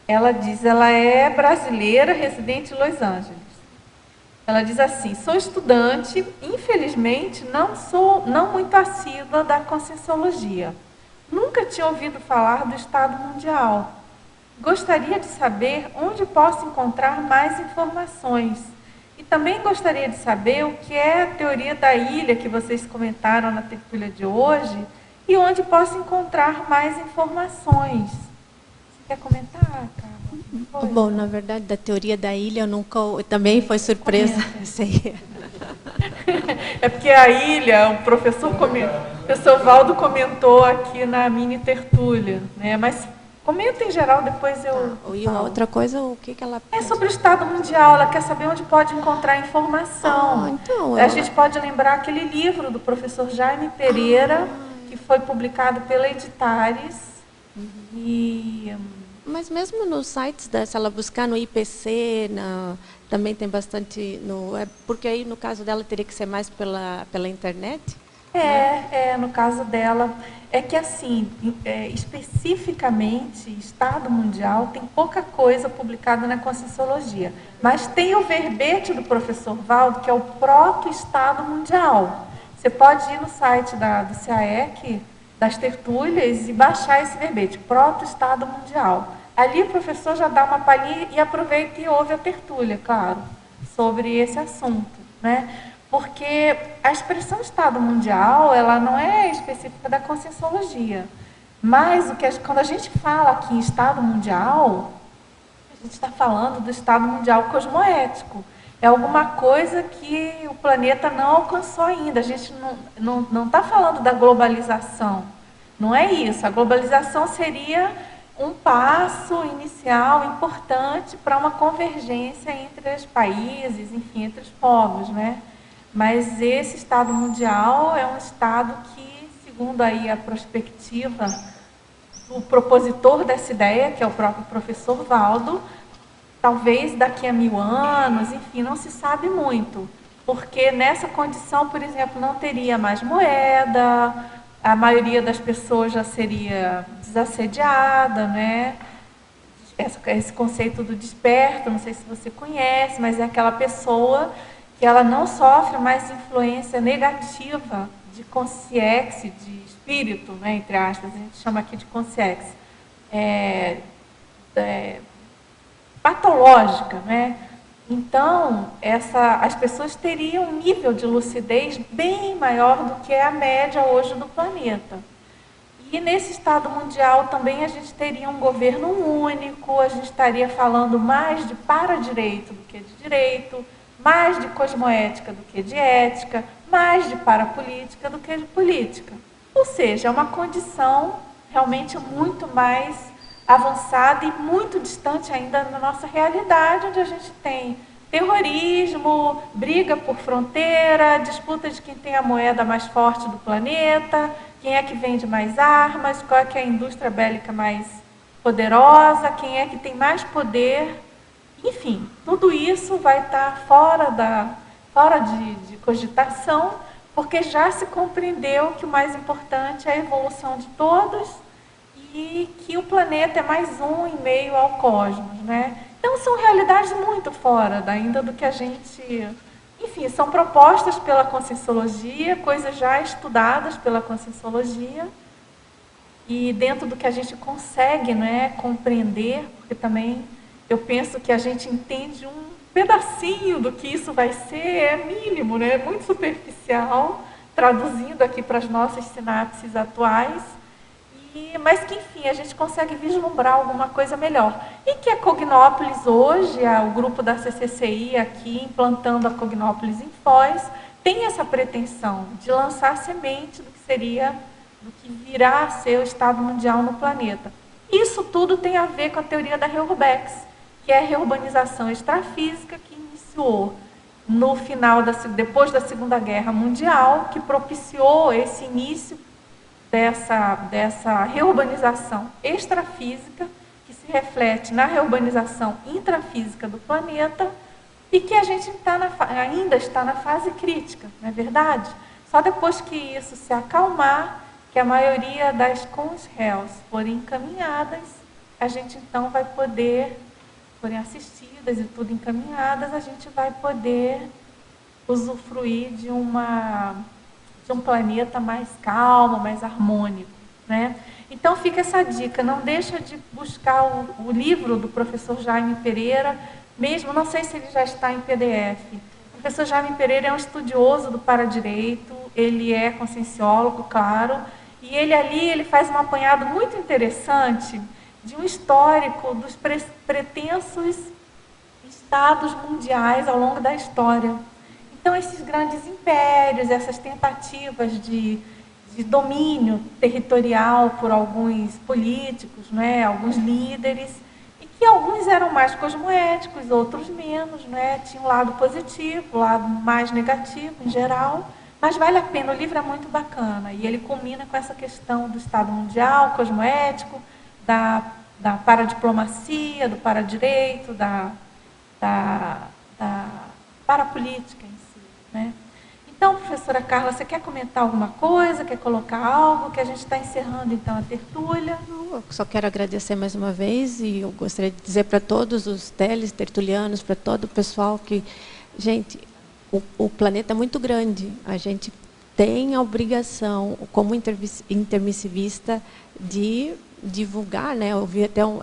Ela diz, ela é brasileira, residente em Los Angeles. Ela diz assim: sou estudante, infelizmente não muito assídua da Conscienciologia. Nunca tinha ouvido falar do Estado Mundial. Gostaria de saber onde posso encontrar mais informações. E também gostaria de saber o que é a teoria da ilha que vocês comentaram na tertúlia de hoje e onde posso encontrar mais informações. Você quer comentar, Carla? Bom, na verdade, da teoria da ilha, também foi surpresa. É porque a ilha, o professor Valdo comentou aqui na mini tertúlia, né? Mas comenta em geral, depois eu E uma outra coisa, o que ela... É sobre o Estado Mundial, ela quer saber onde pode encontrar informação. A gente pode lembrar aquele livro do professor Jaime Pereira, que foi publicado pela Editares, Mas mesmo nos sites, se ela buscar no IPC, também tem bastante... porque aí, no caso dela, teria que ser mais pela internet? No caso dela. É que, assim, especificamente, Estado Mundial, tem pouca coisa publicada na Conscienciologia. Mas tem o verbete do professor Valdo, que é o Proto-Estado Mundial. Você pode ir no site do CAEC, das tertúlias, e baixar esse verbete, Proto-Estado Mundial. Ali o professor já dá uma palhinha e aproveita e ouve a tertúlia, claro, sobre esse assunto, né? Porque a expressão Estado Mundial, ela não é específica da Conscienciologia. Mas quando a gente fala aqui em Estado Mundial, a gente está falando do Estado Mundial cosmoético. É alguma coisa que o planeta não alcançou ainda. A gente não está falando da globalização. Não é isso. A globalização seria um passo inicial importante para uma convergência entre os países, enfim, entre os povos, né? Mas esse Estado Mundial é um Estado que, segundo aí a perspectiva do propositor dessa ideia, que é o próprio professor Valdo, talvez daqui a 1000 anos, enfim, não se sabe muito. Porque nessa condição, por exemplo, não teria mais moeda, a maioria das pessoas já seria desassediada, né? Esse conceito do desperto, não sei se você conhece, mas é aquela pessoa que ela não sofre mais influência negativa de consciência, de espírito, né, entre aspas, a gente chama aqui de consciência, patológica, né? Então, as pessoas teriam um nível de lucidez bem maior do que é a média hoje do planeta. E nesse Estado Mundial também a gente teria um governo único, a gente estaria falando mais de para-direito do que de direito, mais de cosmoética do que de ética, mais de parapolítica do que de política. Ou seja, é uma condição realmente muito mais avançada e muito distante ainda da nossa realidade, onde a gente tem terrorismo, briga por fronteira, disputa de quem tem a moeda mais forte do planeta, quem é que vende mais armas, qual é que é a indústria bélica mais poderosa, quem é que tem mais poder. Enfim, tudo isso vai estar fora de cogitação, porque já se compreendeu que o mais importante é a evolução de todos e que o planeta é mais um em meio ao cosmos, né? Então, são realidades muito fora ainda do que a gente... Enfim, são propostas pela Conscienciologia, coisas já estudadas pela Conscienciologia, e dentro do que a gente consegue, né, compreender, porque também eu penso que a gente entende um pedacinho do que isso vai ser, é mínimo, né, muito superficial. traduzindo aqui para as nossas sinapses atuais, mas que, enfim, a gente consegue vislumbrar alguma coisa melhor. E que a Cognópolis hoje, o grupo da CCCI aqui, implantando a Cognópolis em Foz, tem essa pretensão de lançar semente do que seria, do que virá a ser o Estado mundial no planeta. Isso tudo tem a ver com a teoria da Reurbex, que é a reurbanização extrafísica que iniciou no final depois da Segunda Guerra Mundial, que propiciou esse início dessa reurbanização extrafísica, que se reflete na reurbanização intrafísica do planeta, e que a gente ainda está na fase crítica, não é verdade? Só depois que isso se acalmar, que a maioria das consréus forem encaminhadas, a gente então vai poder, forem assistidas e tudo encaminhadas, a gente vai poder usufruir de um planeta mais calmo, mais harmônico, né? Então fica essa dica, não deixa de buscar o livro do professor Jaime Pereira, mesmo, não sei se ele já está em PDF. O professor Jaime Pereira é um estudioso do paradireito, ele é conscienciólogo, claro, e ele faz um apanhado muito interessante de um histórico dos pretensos estados mundiais ao longo da história. Então, esses grandes impérios, essas tentativas de domínio territorial por alguns políticos, né, alguns líderes, e que alguns eram mais cosmoéticos, outros menos, né, tinha um lado positivo, um lado mais negativo em geral, mas vale a pena, o livro é muito bacana, e ele culmina com essa questão do Estado mundial, cosmoético, da paradiplomacia, do paradireito, da parapolítica em si, né? Então, professora Carla, você quer comentar alguma coisa, quer colocar algo, que a gente está encerrando então a tertúlia? Eu só quero agradecer mais uma vez e eu gostaria de dizer para todos os tertulianos, para todo o pessoal que, gente, o planeta é muito grande, a gente tem a obrigação, como intermissivista, de divulgar, né,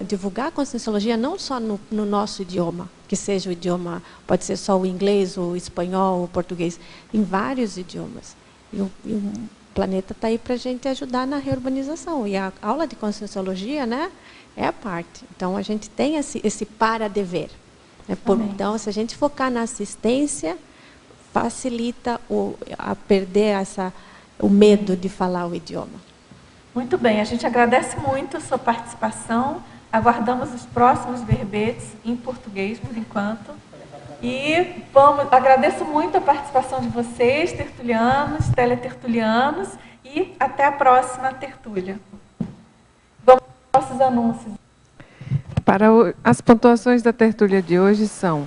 divulgar a Conscienciologia não só no nosso idioma, que seja o idioma, pode ser só o inglês, o espanhol, o português, em vários idiomas. E o planeta está aí para a gente ajudar na reurbanização. E a aula de Conscienciologia, né, é a parte. Então, a gente tem esse para-dever. Né? Então, se a gente focar na assistência, facilita a perder o medo de falar o idioma. Muito bem, a gente agradece muito a sua participação, aguardamos os próximos verbetes em português, por enquanto, e agradeço muito a participação de vocês, tertulianos, teletertulianos, e até a próxima tertúlia. Vamos aos nossos anúncios. Para as pontuações da tertúlia de hoje são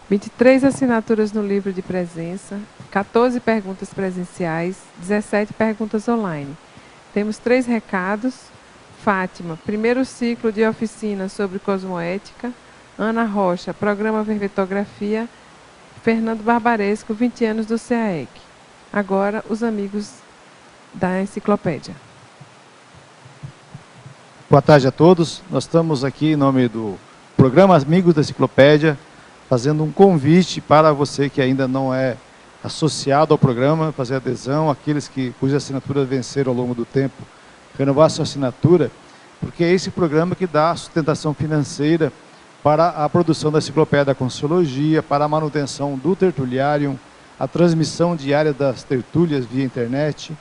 23 assinaturas no livro de presença, 14 perguntas presenciais, 17 perguntas online. Temos 3 recados. Fátima, primeiro ciclo de oficina sobre cosmoética. Ana Rocha, programa Verbetografia. Fernando Barbaresco, 20 anos do CAEC. Agora, os amigos da enciclopédia. Boa tarde a todos. Nós estamos aqui em nome do programa Amigos da Enciclopédia, fazendo um convite para você que ainda não é associado ao programa, fazer adesão, aqueles cuja assinatura venceram ao longo do tempo, renovar sua assinatura, porque é esse programa que dá sustentação financeira para a produção da Enciclopédia da Conscienciologia, para a manutenção do tertuliário, a transmissão diária das tertúlias via internet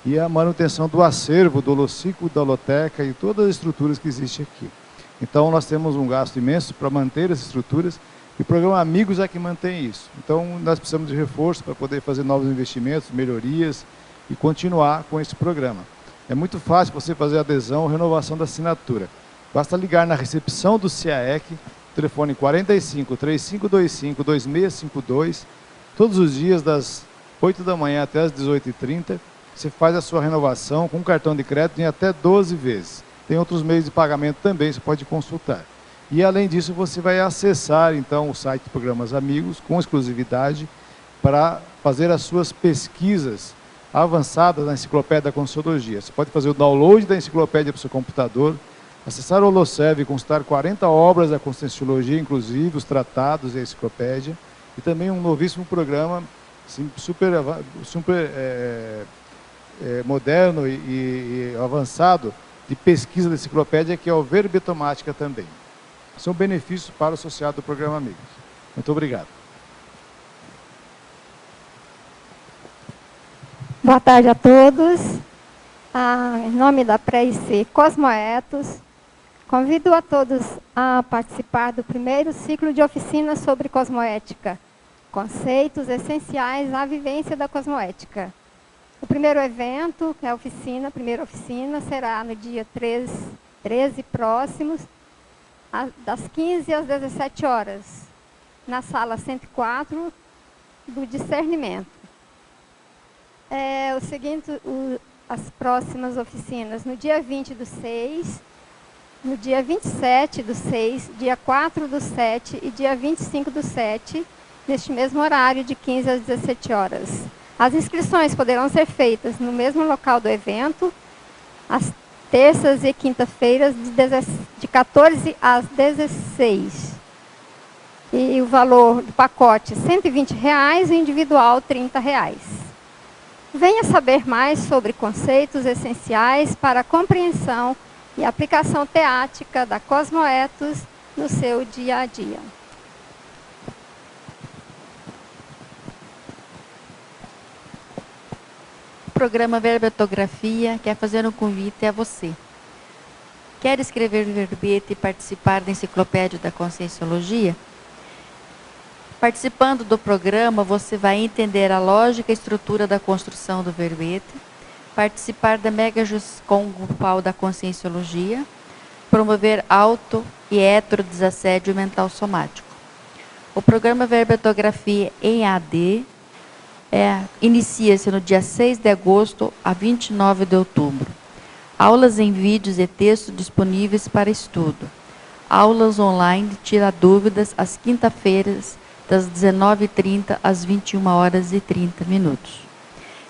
e a manutenção do acervo, do holociclo, da holoteca e todas as estruturas que existem aqui. Então, nós temos um gasto imenso para manter as estruturas, e o programa Amigos é que mantém isso. Então, nós precisamos de reforço para poder fazer novos investimentos, melhorias e continuar com esse programa. É muito fácil você fazer adesão ou renovação da assinatura. Basta ligar na recepção do CAEC, telefone 45 3525 2652, todos os dias das 8 da manhã até as 18h30. Você faz a sua renovação com cartão de crédito em até 12 vezes. Tem outros meios de pagamento também, você pode consultar. E, além disso, você vai acessar, então, o site do Programas Amigos, com exclusividade, para fazer as suas pesquisas avançadas na Enciclopédia da Conscienciologia. Você pode fazer o download da enciclopédia para o seu computador, acessar o Holoserv e consultar 40 obras da Conscienciologia, inclusive os tratados e a enciclopédia, e também um novíssimo programa assim, super moderno e avançado de pesquisa da enciclopédia, que é o Verbetomática também. São benefícios para o associado do programa Amigos. Muito obrigado. Boa tarde a todos. Em nome da Pré-IC Cosmoetos, convido a todos a participar do primeiro ciclo de oficinas sobre cosmoética, conceitos essenciais à vivência da cosmoética. O primeiro evento, que é a primeira oficina, será no dia 13 próximos, das 15 às 17 horas, na sala 104 do discernimento. As próximas oficinas, no dia 20/6, no dia 27/6, dia 4/7 e dia 25/7, neste mesmo horário, de 15 às 17 horas. As inscrições poderão ser feitas no mesmo local do evento, às terças e quinta-feiras, de 14 às 16. E o valor do pacote R$ 120,00 e individual R$ 30,00. Venha saber mais sobre conceitos essenciais para a compreensão e aplicação teática da Cosmoetos no seu dia a dia. O programa Verbetografia quer fazer um convite a você. Quer escrever verbete e participar da Enciclopédia da Conscienciologia? Participando do programa, você vai entender a lógica e estrutura da construção do verbete, participar da Mega Juscom grupal da Conscienciologia, promover auto e heterodesassédio mental somático. O programa Verbetografia em AD inicia-se no dia 6 de agosto a 29 de outubro. Aulas em vídeos e textos disponíveis para estudo. Aulas online de tirar dúvidas às quinta-feiras, das 19h30 às 21h30.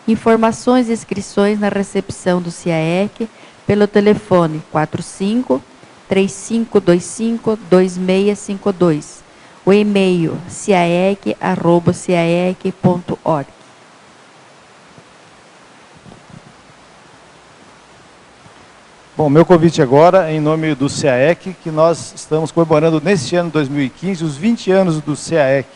Informações e inscrições na recepção do CIAEC pelo telefone 45-3525-2652. O e-mail ciaec@ciaec.org. Bom, meu convite agora, em nome do CIAEC, que nós estamos comemorando neste ano 2015 os 20 anos do CIAEC,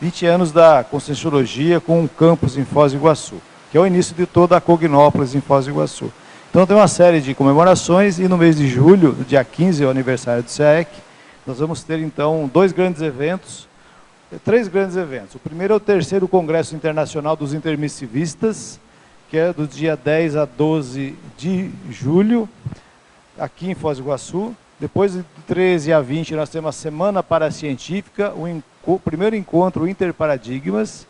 20 anos da Conscienciologia com um campus em Foz do Iguaçu, que é o início de toda a Cognópolis em Foz do Iguaçu. Então tem uma série de comemorações e no mês de julho, no dia 15, é o aniversário do CIAEC, nós vamos ter então três grandes eventos. O primeiro é o terceiro Congresso Internacional dos Intermissivistas, que é do dia 10 a 12 de julho, aqui em Foz do Iguaçu. Depois, de 13 a 20, nós temos a Semana Paracientífica, o primeiro encontro Interparadigmas.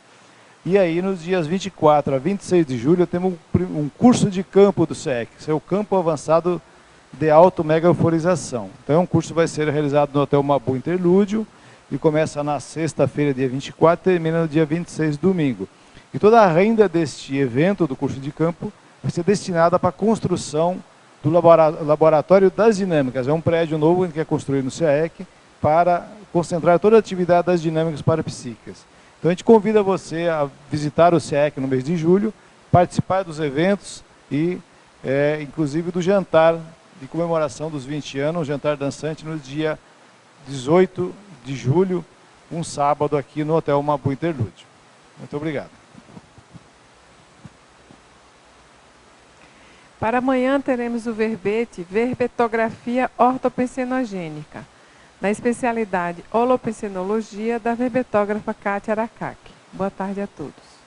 E aí, nos dias 24 a 26 de julho, temos um curso de campo do CIAEC, que é o Campo Avançado de Auto-Mega-Euforização. Então, o curso vai ser realizado no Hotel Mabu Interlúdio, e começa na sexta-feira, dia 24, e termina no dia 26, domingo. E toda a renda deste evento, do curso de campo, vai ser destinada para a construção do Laboratório das Dinâmicas. É um prédio novo que é construído no CIAEC para concentrar toda a atividade das dinâmicas parapsíquicas. Então a gente convida você a visitar o CIAEC no mês de julho, participar dos eventos e, inclusive, do jantar de comemoração dos 20 anos, um jantar dançante no dia 18 de julho, um sábado, aqui no Hotel Mabu Interlúdio. Muito obrigado. Para amanhã teremos o verbete Verbetografia Ortopensenogênica, na especialidade Holopensenologia, da verbetógrafa Kátia Aracaki. Boa tarde a todos.